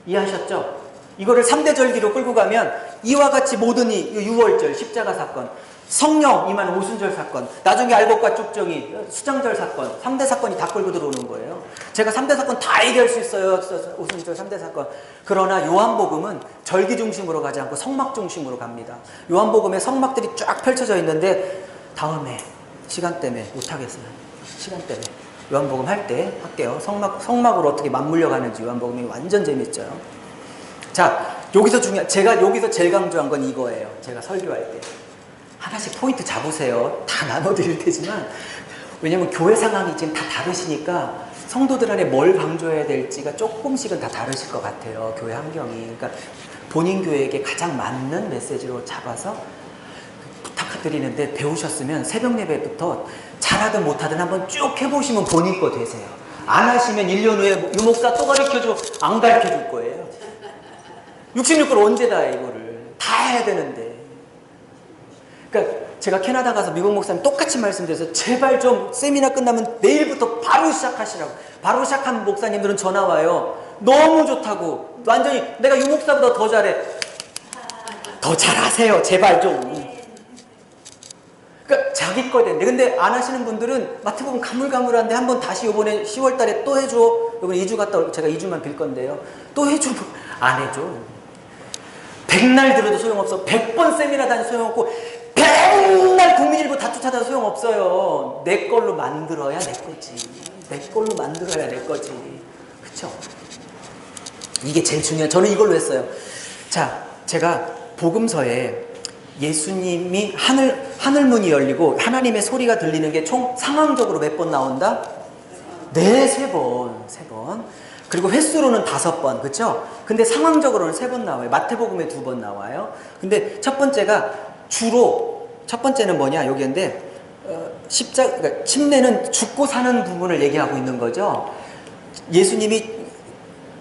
이해하셨죠? 이거를 3대 절기로 끌고 가면 이와 같이 모든 유월절, 십자가 사건, 성령 임한 오순절 사건, 나중에 알곡과 쭉정이 수장절 사건, 3대 사건이 다 끌고 들어오는 거예요. 제가 3대 사건 다 얘기할 수 있어요. 오순절 3대 사건. 그러나 요한복음은 절기 중심으로 가지 않고 성막 중심으로 갑니다. 요한복음에 성막들이 쫙 펼쳐져 있는데 다음에 시간 때문에 못하겠어요. 요한복음 할 때 할게요. 성막으로 어떻게 맞물려 가는지 요한복음이 완전 재밌죠. 자, 제가 여기서 제일 강조한 건 이거예요. 제가 설교할 때 하나씩 포인트 잡으세요. 다 나눠드릴 테지만, 왜냐면 교회 상황이 지금 다 다르시니까 성도들 안에 뭘 강조해야 될지가 조금씩은 다 다르실 것 같아요. 교회 환경이. 그러니까 본인 교회에게 가장 맞는 메시지로 잡아서 부탁드리는데, 배우셨으면 새벽 예배부터 잘하든 못하든 한번 쭉 해보시면 본인 거 되세요. 안 하시면 1년 후에 유목사 또 가르쳐줘, 안 가르쳐줄 거예요. 66걸 언제 다 해, 이거를. 다 해야 되는데. 그러니까 제가 캐나다 가서 미국 목사님 똑같이 말씀드려서 제발 좀 세미나 끝나면 내일부터 바로 시작하시라고. 바로 시작한 목사님들은 전화 와요. 너무 좋다고. 완전히 내가 유목사보다 더 잘해. 더 잘하세요. 제발 좀. 그러니까 자기 거 되는데, 근데 안 하시는 분들은 마태복음 가물가물한데 한번 다시 요번에 10월 달에 또 해줘. 요번에 2주 갔다 제가 2주만 빌 건데요. 또 해줘. 안 해줘. 100날 들어도 소용없어. 100번 세미나 다녀도 소용없고, 100날 국민일보 다 쫓아다녀도 소용없어요. 내 걸로 만들어야 내 거지. 그쵸? 이게 제일 중요해요. 저는 이걸로 했어요. 자, 제가 복음서에 예수님이 하늘문이 열리고 하나님의 소리가 들리는 게 총 상황적으로 몇 번 나온다? 네, 3번. 그리고 횟수로는 5번, 그쵸? 근데 상황적으로는 3번 나와요. 마태복음에 2번 나와요. 근데 첫 번째는 뭐냐, 여기인데, 그러니까 침례는 죽고 사는 부분을 얘기하고 있는 거죠. 예수님이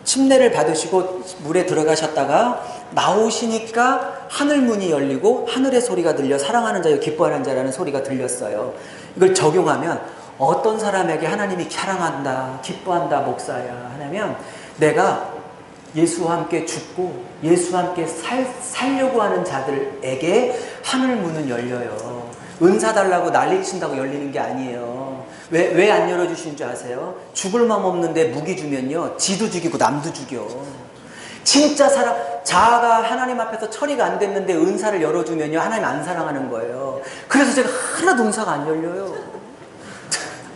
침례를 받으시고 물에 들어가셨다가 나오시니까 하늘 문이 열리고 하늘의 소리가 들려 사랑하는 자여 기뻐하는 자라는 소리가 들렸어요. 이걸 적용하면 어떤 사람에게 하나님이 사랑한다, 기뻐한다, 목사야 하냐면 내가 예수와 함께 죽고 예수와 함께 살려고 하는 자들에게 하늘 문은 열려요. 은사 달라고 난리친다고 열리는 게 아니에요. 왜 안 열어주시는 줄 아세요? 죽을 맘 없는데 무기 주면요 지도 죽이고 남도 죽여. 진짜 자아가 하나님 앞에서 처리가 안 됐는데 은사를 열어주면요 하나님 안 사랑하는 거예요. 그래서 제가 하나도 은사가 안 열려요.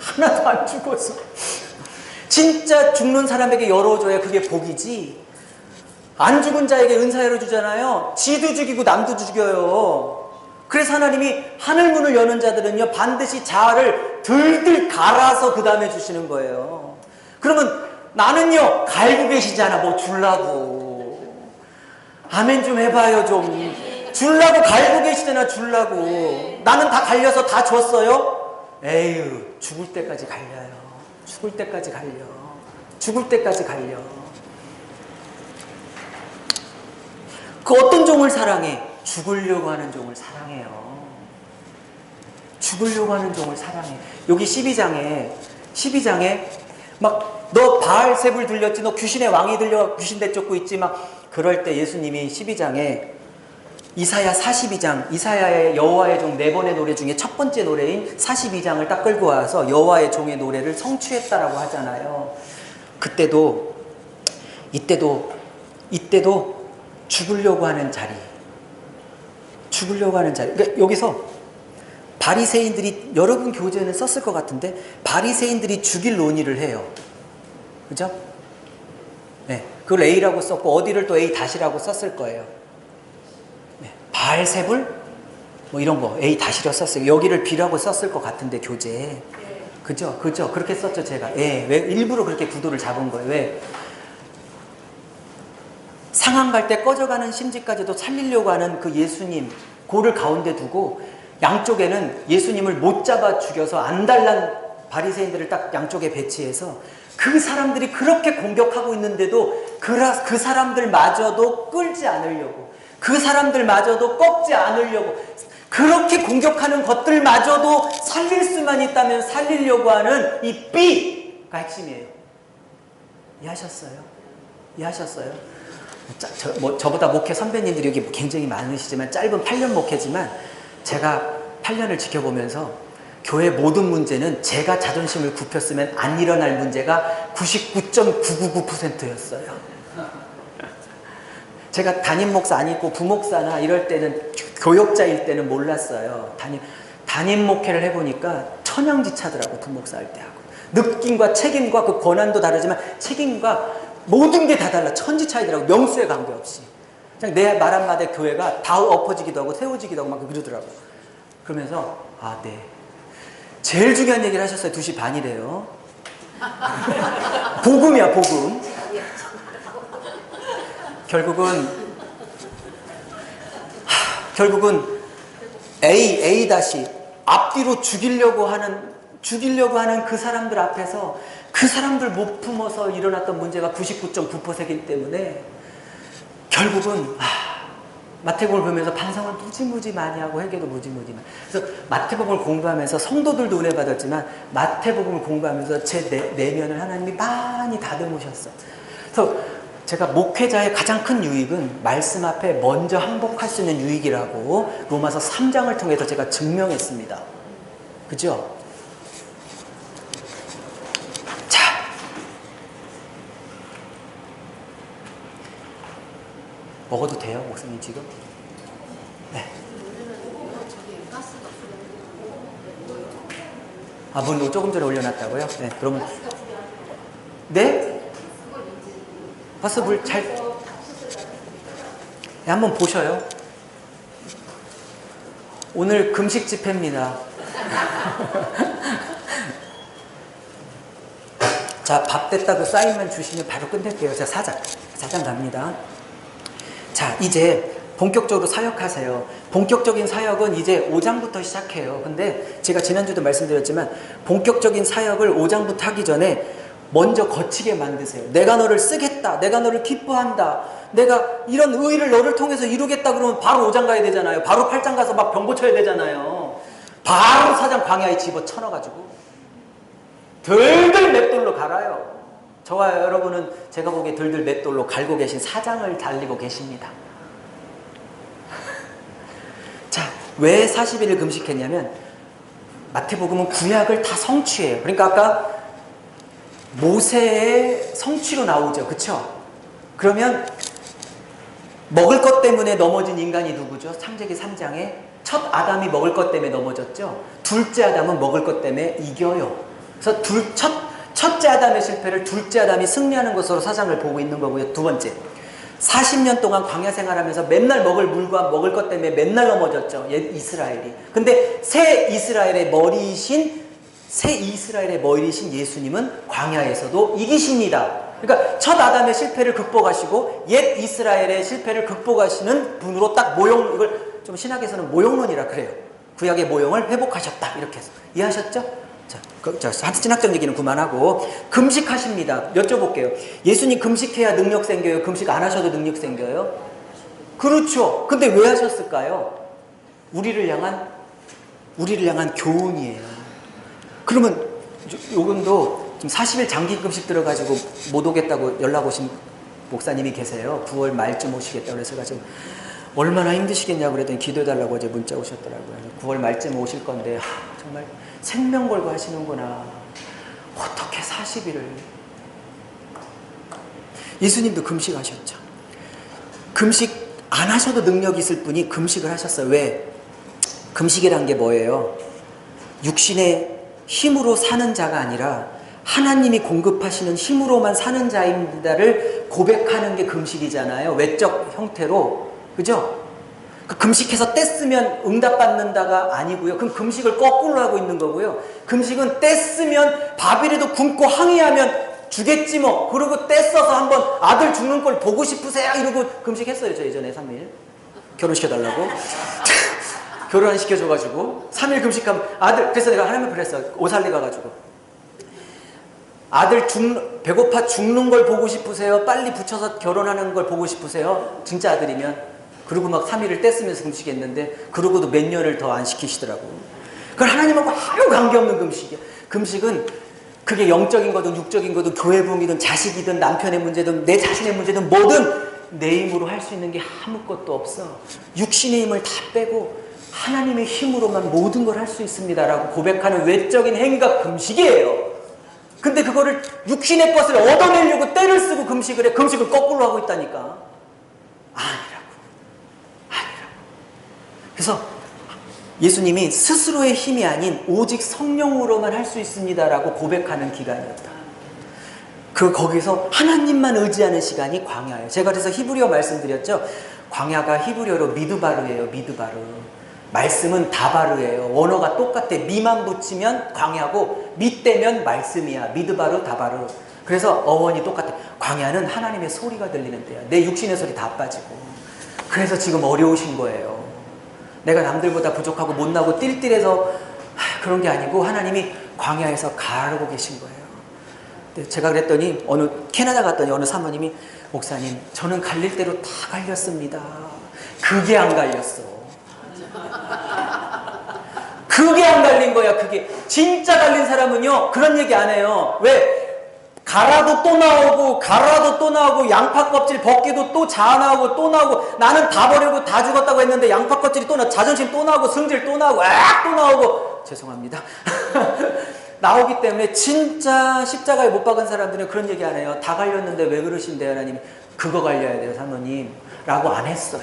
하나도 안 죽어서. 진짜 죽는 사람에게 열어줘야 그게 복이지. 안 죽은 자에게 은사 열어주잖아요. 지도 죽이고 남도 죽여요. 그래서 하나님이 하늘문을 여는 자들은요 반드시 자아를 들들 갈아서 그 다음에 주시는 거예요. 그러면 나는요 갈고 계시잖아. 뭐 줄라고. 아멘 좀 해봐요. 좀 줄라고 갈고 계시잖아. 줄라고. 나는 다 갈려서 다 줬어요. 에휴 죽을 때까지 갈려요. 죽을 때까지 갈려. 죽을 때까지 갈려. 그 어떤 종을 사랑해? 죽으려고 하는 종을 사랑해요. 죽으려고 하는 종을 사랑해. 여기 12장에 막 너 바알세불 들렸지? 너 귀신의 왕이 들려 귀신 내쫓고 있지? 막 그럴 때 예수님이 12장에 이사야 42장 이사야의 여호와의 종 4번의 노래 중에 첫 번째 노래인 42장을 딱 끌고 와서 여호와의 종의 노래를 성취했다라고 하잖아요. 이때도 죽으려고 하는 자리. 그러니까 여기서 바리새인들이 여러분 교재는 썼을 것 같은데 바리새인들이 죽일 논의를 해요. 그죠? 네, 그걸 A라고 썼고 어디를 또 A 다시라고 썼을 거예요. 네, 바알세불 뭐 이런 거 A 다시로 썼어요. 여기를 B라고 썼을 것 같은데 교재에. 그죠? 그렇게 썼죠 제가. 예, 왜 일부러 그렇게 구도를 잡은 거예요. 왜? 상한 갈 때 꺼져가는 심지까지도 살리려고 하는 그 예수님 고를 가운데 두고 양쪽에는 예수님을 못 잡아 죽여서 안달난 바리새인들을 딱 양쪽에 배치해서 그 사람들이 그렇게 공격하고 있는데도 그 사람들마저도 끌지 않으려고 그 사람들마저도 꺾지 않으려고 그렇게 공격하는 것들마저도 살릴 수만 있다면 살리려고 하는 이 B가 핵심이에요. 이해하셨어요? 저보다 목회 선배님들이 여기 굉장히 많으시지만 짧은 8년 목회지만 제가 8년을 지켜보면서 교회 모든 문제는 제가 자존심을 굽혔으면 안 일어날 문제가 99.999%였어요. 제가 담임 목사 아니고 부목사나 이럴 때는 교역자일 때는 몰랐어요. 담임 목회를 해보니까 천양지차더라고. 부목사 할 때 하고 느낌과 책임과 그 권한도 다르지만 책임과 모든 게 다 달라. 천지 차이더라고. 명수에 관계없이. 그냥 내 말 한마디에 교회가 다 엎어지기도 하고 세워지기도 하고 막 그러더라고. 그러면서 네. 제일 중요한 얘기를 하셨어요. 2시 반이래요. 복음이야 복음. 결국은 A 다시 앞뒤로 죽이려고 하는 그 사람들 앞에서 그 사람들 못 품어서 일어났던 문제가 99.9%이기 때문에 결국은 마태복음을 보면서 반성을 무지무지 많이 하고 회개도 무지무지 많이. 그래서 마태복음을 공부하면서 성도들도 은혜 받았지만 마태복음을 공부하면서 제 내면을 하나님이 많이 다듬으셨어. 그래서 제가 목회자의 가장 큰 유익은 말씀 앞에 먼저 항복할 수 있는 유익이라고 로마서 3장을 통해서 제가 증명했습니다. 그죠? 먹어도 돼요, 목사님 지금? 네. 문 조금 전에 올려놨다고요? 네, 그러면 네? 가스 물 잘. 네, 한번 보셔요. 오늘 금식 집회입니다. 자, 밥 됐다고 사인만 주시면 바로 끝낼게요. 자, 4장 갑니다. 자, 이제 본격적으로 사역하세요. 본격적인 사역은 이제 5장부터 시작해요. 근데 제가 지난주도 말씀드렸지만 본격적인 사역을 5장부터 하기 전에 먼저 거치게 만드세요. 내가 너를 쓰겠다. 내가 너를 기뻐한다. 내가 이런 의의를 너를 통해서 이루겠다 그러면 바로 5장 가야 되잖아요. 바로 8장 가서 막 병 고쳐야 되잖아요. 바로 4장 광야에 집어쳐넣어가지고 들들 맷돌로 갈아요. 저와 여러분은 제가 보기에 들들 맷돌로 갈고 계신 4장을 달리고 계십니다. 자, 왜 40일을 금식했냐면 마태복음은 구약을 다 성취해요. 그러니까 아까 모세의 성취로 나오죠. 그쵸? 그러면 먹을 것 때문에 넘어진 인간이 누구죠? 창세기 3장에 첫 아담이 먹을 것 때문에 넘어졌죠. 둘째 아담은 먹을 것 때문에 이겨요. 그래서 첫째 아담의 실패를 둘째 아담이 승리하는 것으로 사장을 보고 있는 거고요. 두 번째, 40년 동안 광야 생활하면서 맨날 먹을 물과 먹을 것 때문에 맨날 넘어졌죠. 이스라엘이. 근데 새 이스라엘의 머리이신 예수님은 광야에서도 이기십니다. 그러니까 첫 아담의 실패를 극복하시고 옛 이스라엘의 실패를 극복하시는 분으로 딱 이걸 좀 신학에서는 모형론이라 그래요. 구약의 모형을 회복하셨다. 이렇게 해서. 이해하셨죠? 자, 신학적 얘기는 그만하고 금식하십니다. 여쭤볼게요. 예수님 금식해야 능력 생겨요? 금식 안 하셔도 능력 생겨요? 그렇죠. 근데 왜 하셨을까요? 우리를 향한 교훈이에요. 그러면 요금도 지금 40일 장기 금식 들어가지고 못 오겠다고 연락 오신 목사님이 계세요. 9월 말쯤 오시겠다고 그래서 가지고 얼마나 힘드시겠냐고 그랬더니 기도해달라고 어제 문자 오셨더라고요. 9월 말쯤 오실 건데 정말 생명 걸고 하시는구나. 어떻게 40일을. 예수님도 금식하셨죠. 금식 안 하셔도 능력이 있을 분이 금식을 하셨어요. 왜? 금식이란 게 뭐예요? 육신의 힘으로 사는 자가 아니라 하나님이 공급하시는 힘으로만 사는 자입니다를 고백하는 게 금식이잖아요. 외적 형태로. 그죠? 금식해서 떼쓰면 응답받는다가 아니고요. 그럼 금식을 거꾸로 하고 있는 거고요. 금식은 떼쓰면 밥이라도 굶고 항의하면 주겠지 뭐. 그러고 떼써서 한번 아들 죽는 걸 보고 싶으세요? 이러고 금식했어요. 저 예전에 3일. 결혼시켜달라고. 결혼 안 시켜줘가지고 3일 금식하면 그래서 내가 하나님을 그랬어. 오살리 가가지고 아들 배고파 죽는 걸 보고 싶으세요? 빨리 붙여서 결혼하는 걸 보고 싶으세요? 진짜 아들이면. 그리고 막 3일을 떼쓰면서 금식했는데 그러고도 몇 년을 더 안 시키시더라고. 그걸 하나님하고 아무 관계없는 금식이야. 금식은 그게 영적인 거든 육적인 거든 교회 부흥이든 자식이든 남편의 문제든 내 자신의 문제든 뭐든 내 힘으로 할 수 있는 게 아무것도 없어. 육신의 힘을 다 빼고 하나님의 힘으로만 모든 걸 할 수 있습니다라고 고백하는 외적인 행위가 금식이에요. 근데 그거를 육신의 것을 얻어내려고 때를 쓰고 금식을 해. 금식을 거꾸로 하고 있다니까. 아니라고. 그래서 예수님이 스스로의 힘이 아닌 오직 성령으로만 할 수 있습니다라고 고백하는 기간이었다. 거기서 하나님만 의지하는 시간이 광야예요. 제가 그래서 히브리어 말씀드렸죠. 광야가 히브리어로 미드바르예요. 미드바르. 말씀은 다바르예요. 원어가 똑같아. 미만 붙이면 광야고 미 떼면 말씀이야. 미드바르 다바르. 그래서 어원이 똑같아. 광야는 하나님의 소리가 들리는 데야. 내 육신의 소리 다 빠지고. 그래서 지금 어려우신 거예요. 내가 남들보다 부족하고 못나고 띨띨해서 그런 게 아니고 하나님이 광야에서 가르고 계신 거예요. 제가 그랬더니 캐나다 갔더니 어느 사모님이 목사님 저는 갈릴 대로 다 갈렸습니다. 그게 안 갈렸어. 그게 안 갈린 거야. 그게 진짜 갈린 사람은요 그런 얘기 안 해요. 왜? 갈아도 또 나오고 갈아도 또 나오고 양파 껍질 벗기도 또 자아나오고 또 나오고 나는 다 버리고 다 죽었다고 했는데 양파 껍질이 또 자존심 또 나오고 승질 또 나오고 또 나오고 죄송합니다. 나오기 때문에 진짜 십자가에 못 박은 사람들은 그런 얘기 안 해요. 다 갈렸는데 왜 그러신대요 하나님. 그거 갈려야 돼요 사모님 라고 안 했어요.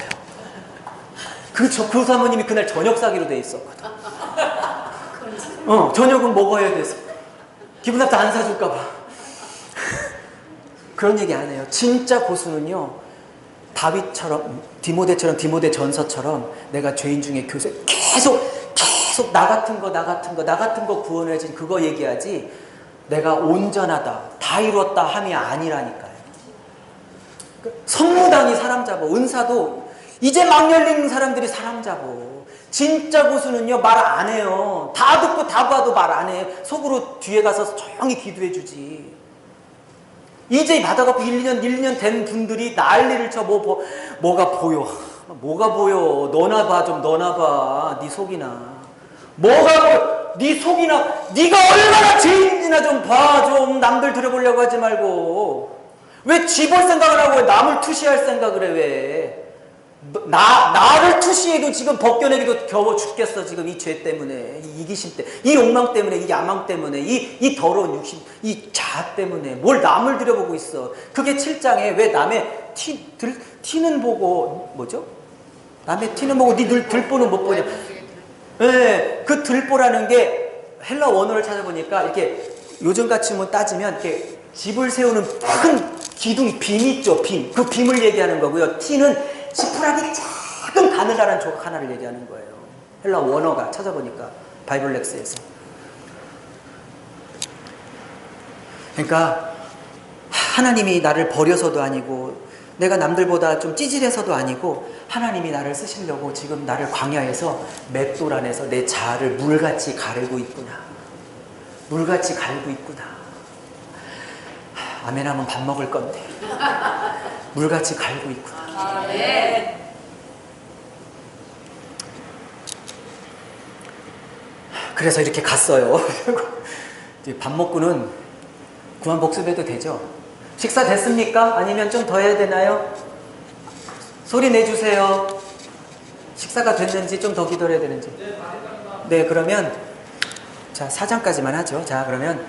그 사모님이 그날 저녁 사기로 돼 있었거든. 저녁은 먹어야 돼서 기분 나빠 안 사줄까 봐. 그런 얘기 안 해요. 진짜 고수는요 다윗처럼 디모데 전서처럼 내가 죄인 중에 교세 계속 나 같은 거 구원해진 그거 얘기하지 내가 온전하다 다 이뤘다 함이 아니라니까요. 성무당이 사람 잡아. 은사도 이제 막 열린 사람들이 사람 잡아. 진짜 고수는요 말 안 해요. 다 듣고 다 봐도 말 안 해. 속으로 뒤에 가서 조용히 기도해 주지. 이제 받아갖고 1, 2년 된 분들이 난리를 쳐. 뭐가 보여? 뭐가 보여? 너나 봐, 좀 너나 봐. 네 속이나. 뭐가 보여? 네 속이나. 네가 얼마나 죄인지나 좀 봐. 좀 남들 들여보려고 하지 말고. 왜 쥐볼 생각을 하고 왜 남을 투시할 생각을 해? 왜? 나를 투시해도 지금 벗겨내기도 겨워 죽겠어. 지금 이 죄 때문에, 이 이기심 때문에, 이 욕망 때문에, 이 야망 때문에, 이 더러운 육신, 이 자아 때문에 뭘 남을 들여보고 있어. 그게 7장에 왜 남의 티는 보고, 뭐죠? 남의 티는 보고 네 들보는 못 보냐. 네, 그 들보라는 게 헬라 원어를 찾아보니까 이렇게 요즘같이 뭐 따지면 이렇게 집을 세우는 큰 기둥, 빔 있죠, 빔. 그 빔을 얘기하는 거고요. 티는 지푸라기 작은 가느다란 조각 하나를 얘기하는 거예요. 헬라 원어가 찾아보니까 바이블 렉스에서. 그러니까 하나님이 나를 버려서도 아니고 내가 남들보다 좀 찌질해서도 아니고 하나님이 나를 쓰시려고 지금 나를 광야에서 맷돌 안에서 내 자아를 물같이 가르고 있구나. 물같이 갈고 있구나. 아멘 하면 밥 먹을 건데 물같이 갈고 있구나. 그래서 이렇게 갔어요. 밥 먹고는 그만 복습해도 되죠. 식사 됐습니까? 아니면 좀 더 해야 되나요? 소리 내주세요. 식사가 됐는지 좀 더 기다려야 되는지. 네, 그러면 자 4장까지만 하죠. 자 그러면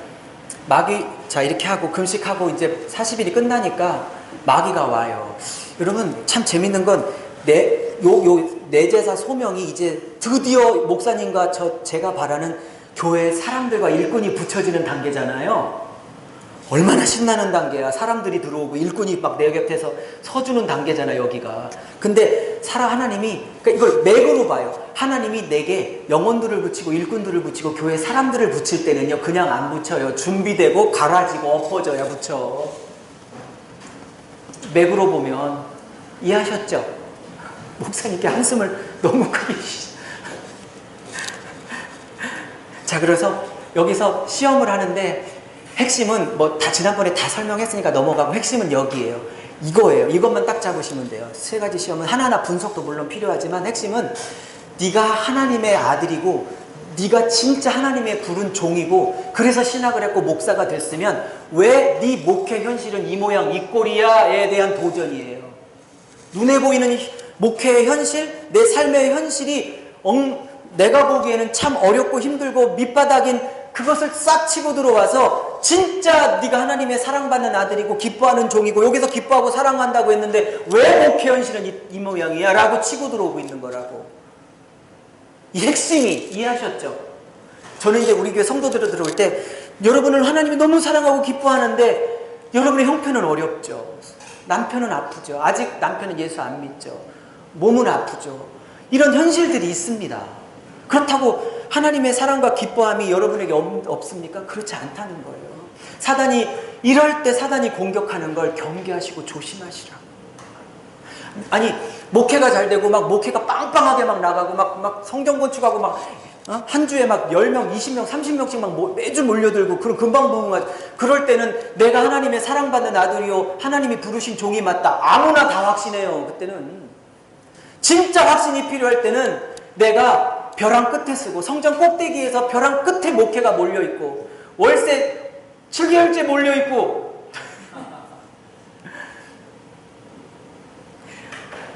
마귀, 자 이렇게 하고 금식하고 이제 40일이 끝나니까 마귀가 와요. 여러분 참 재밌는 건 내 제사 소명이 이제 드디어 목사님과 제가 바라는 교회 사람들과 일꾼이 붙여지는 단계잖아요. 얼마나 신나는 단계야. 사람들이 들어오고 일꾼이 막 내 곁에서 서주는 단계잖아요, 여기가. 근데 하나님이, 그러니까 이걸 맥으로 봐요. 하나님이 내게 영혼들을 붙이고 일꾼들을 붙이고 교회 사람들을 붙일 때는요, 그냥 안 붙여요. 준비되고 갈아지고 엎어져야 붙여. 맥으로 보면 이해하셨죠? 목사님께 한숨을 너무 크게 자, 그래서 여기서 시험을 하는데 핵심은 뭐 다 지난번에 다 설명했으니까 넘어가고 핵심은 여기에요. 이거예요. 이것만 딱 잡으시면 돼요. 세 가지 시험은 하나하나 분석도 물론 필요하지만 핵심은 네가 하나님의 아들이고 네가 진짜 하나님의 부른 종이고 그래서 신학을 했고 목사가 됐으면 왜 네 목회 현실은 이 모양 이 꼴이야에 대한 도전이에요. 눈에 보이는 목회의 현실, 내 삶의 현실이 내가 보기에는 참 어렵고 힘들고 밑바닥인 그것을 싹 치고 들어와서 진짜 네가 하나님의 사랑받는 아들이고 기뻐하는 종이고 여기서 기뻐하고 사랑한다고 했는데 왜 목회 현실은 이 모양이야? 라고 치고 들어오고 있는 거라고. 이 핵심이 이해하셨죠? 저는 이제 우리 교회 성도들이 들어올 때 여러분을 하나님이 너무 사랑하고 기뻐하는데 여러분의 형편은 어렵죠. 남편은 아프죠. 아직 남편은 예수 안 믿죠. 몸은 아프죠. 이런 현실들이 있습니다. 그렇다고 하나님의 사랑과 기뻐함이 여러분에게 없습니까? 그렇지 않다는 거예요. 이럴 때 사단이 공격하는 걸 경계하시고 조심하시라고. 아니, 목회가 잘 되고, 막 목회가 빵빵하게 막 나가고, 막 성경 건축하고, 한 주에 막 10명, 20명, 30명씩 막 매주 몰려들고, 그럼 금방 부흥하죠. 그럴 때는 내가 하나님의 사랑받는 아들이요, 하나님이 부르신 종이 맞다. 아무나 다 확신해요, 그때는. 진짜 확신이 필요할 때는 내가 벼랑 끝에 쓰고 성전 꼭대기에서 벼랑 끝에 목회가 몰려있고 월세 7개월째 몰려있고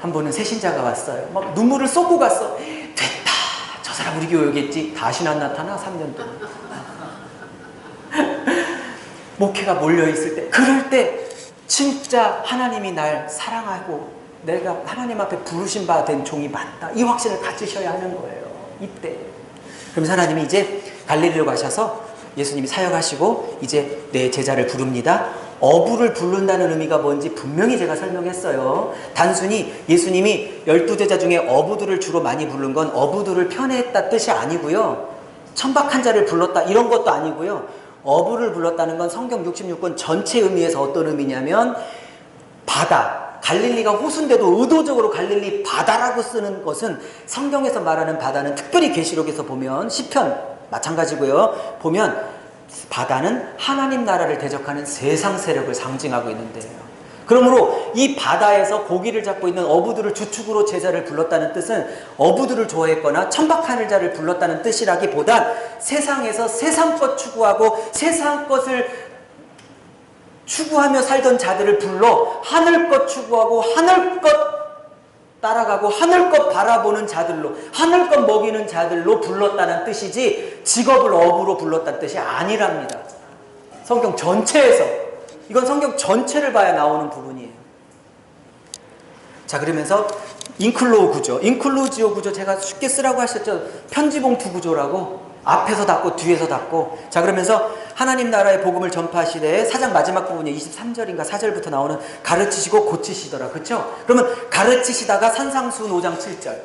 한 번은 새신자가 왔어요. 막 눈물을 쏟고 갔어. 됐다. 저 사람 우리 교회 오겠지. 다시는 안 나타나 3년 동안. 목회가 몰려있을 때 그럴 때 진짜 하나님이 날 사랑하고 내가 하나님 앞에 부르신 바 된 종이 맞다. 이 확신을 가지셔야 하는 거예요. 이때. 그럼 하나님이 이제 갈릴리로 가셔서 예수님이 사역하시고 이제 내 제자를 부릅니다. 어부를 부른다는 의미가 뭔지 분명히 제가 설명했어요. 단순히 예수님이 12제자 중에 어부들을 주로 많이 부른 건 어부들을 편애했다 뜻이 아니고요. 천박한 자를 불렀다 이런 것도 아니고요. 어부를 불렀다는 건 성경 66권 전체 의미에서 어떤 의미냐면 바다. 갈릴리가 호수인데도 의도적으로 갈릴리 바다라고 쓰는 것은 성경에서 말하는 바다는 특별히 계시록에서 보면 시편 마찬가지고요. 보면 바다는 하나님 나라를 대적하는 세상 세력을 상징하고 있는데요. 그러므로 이 바다에서 고기를 잡고 있는 어부들을 주축으로 제자를 불렀다는 뜻은 어부들을 좋아했거나 천박하는 자를 불렀다는 뜻이라기보단 세상에서 세상 것 추구하고 세상 것을 추구하며 살던 자들을 불러 하늘 것 추구하고 하늘 것 따라가고 하늘 것 바라보는 자들로, 하늘 것 먹이는 자들로 불렀다는 뜻이지 직업을 어부로 불렀다는 뜻이 아니랍니다. 성경 전체에서, 이건 성경 전체를 봐야 나오는 부분이에요. 자, 그러면서 인클로 구조, 인클루지오 구조 제가 쉽게 쓰라고 하셨죠. 편지봉투 구조라고. 앞에서 닫고 뒤에서 닫고. 자, 그러면서 하나님 나라의 복음을 전파하시되 4장 마지막 부분에 23절인가 4절부터 나오는 가르치시고 고치시더라. 그렇죠? 그러면 가르치시다가 산상수 5장 7절,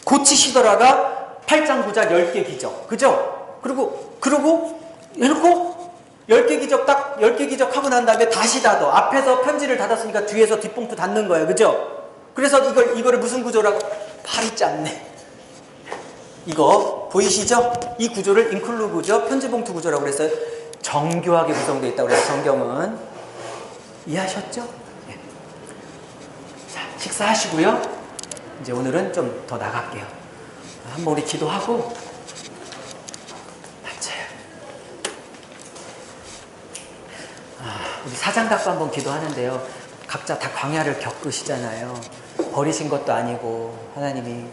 고치시더라가 8장 9장 10개 기적. 그죠? 그리고 해놓고 10개 기적 딱 10개 기적 하고 난 다음에 다시 닫어. 앞에서 편지를 닫았으니까 뒤에서 뒷봉투 닫는 거예요. 그죠? 그래서 이거를 무슨 구조라고? 팔이 짧네. 이거 보이시죠? 이 구조를 인클루 구조, 편지봉투 구조라고 그랬어요. 정교하게 구성되어 있다고 그래서 성경은. 이해하셨죠? 네. 자, 식사하시고요. 이제 오늘은 좀 더 나갈게요. 한번 우리 기도하고 앉아요. 우리 사장 갖고 한번 기도하는데요. 각자 다 광야를 겪으시잖아요. 버리신 것도 아니고 하나님이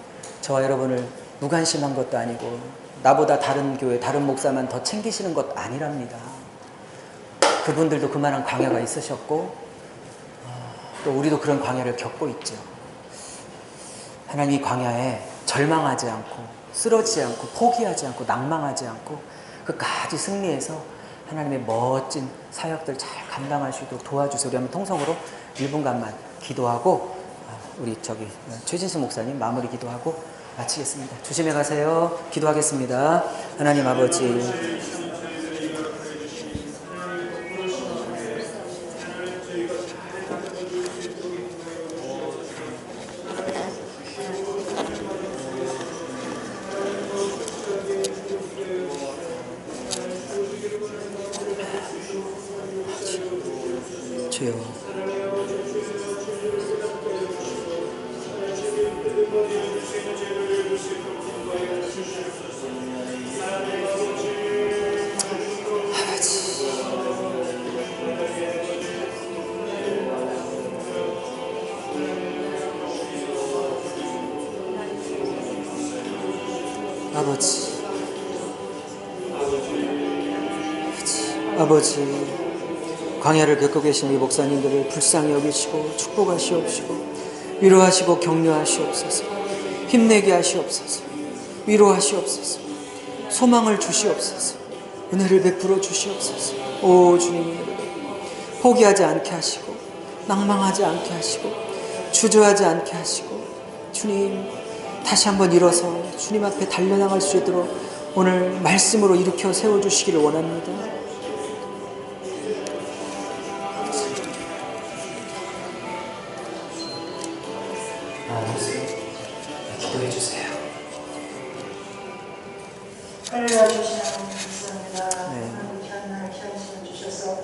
저와 여러분을 무관심한 것도 아니고 나보다 다른 교회, 다른 목사만 더 챙기시는 것도 아니랍니다. 그분들도 그만한 광야가 있으셨고 또 우리도 그런 광야를 겪고 있죠. 하나님이 광야에 절망하지 않고 쓰러지지 않고 포기하지 않고 낭망하지 않고 끝까지 승리해서 하나님의 멋진 사역들 잘 감당하시도록 도와주세요. 우리 한번 통성으로 1분간만 기도하고 우리 최진수 목사님 마무리 기도하고 마치겠습니다. 조심해 가세요. 기도하겠습니다. 하나님 아버지, 주여, 아버지, 광야를 겪고 계신 우리 목사님들을 불쌍히 여기시고 축복하시옵시고 위로하시고 격려하시옵소서. 힘내게 하시옵소서. 위로하시옵소서. 소망을 주시옵소서. 은혜를 베풀어 주시옵소서. 오 주님, 포기하지 않게 하시고 낭망하지 않게 하시고 주저하지 않게 하시고 주님, 다시 한번 일어서 주님 앞에 달려나갈 수 있도록 오늘 말씀으로 일으켜 세워주시기를 원합니다. 기도해 주세요. 할렐루야 주신 하나님 감사합니다. 하나님 귀한 날 귀한 시간 주셔서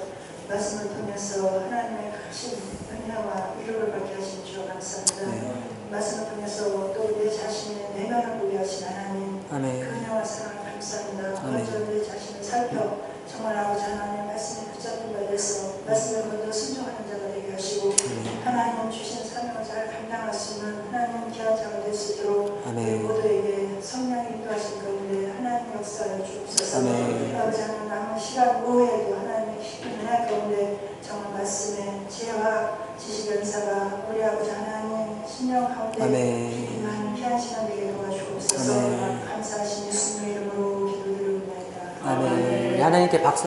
말씀을 통해서 하나님의 크신 은혜와 위로를 받게 하신 주 감사합니다. 말씀을 통해서 또 내 자신의 내면을 보게 하신 하나님, 그 은혜와 사랑을 감사합니다. 먼저 내 자신을 살펴 정말 아버지 하나님 말씀에 붙잡힌 바 돼서 말씀을 먼저 순종하는 자가 되게 하시고 하나님 주신 사명을 잘 감당할 수 있는 하나님 귀한 자가 될 수 있도록 우리 모두에게 성령이 인도하신 가운데 하나님 역사를 주옵소서. 아버지 하나님 남은 시간 후에도 하나님의 깊은 은혜 가운데 정말 말씀에 지혜와 지식 연사가 우리 아버지 하나님 신령 가운데 하나님 귀한 시간 되게 도와주옵소서. 감사하신 예수님의 이름으로 기도드립니다. 아멘. 하나님께 박수.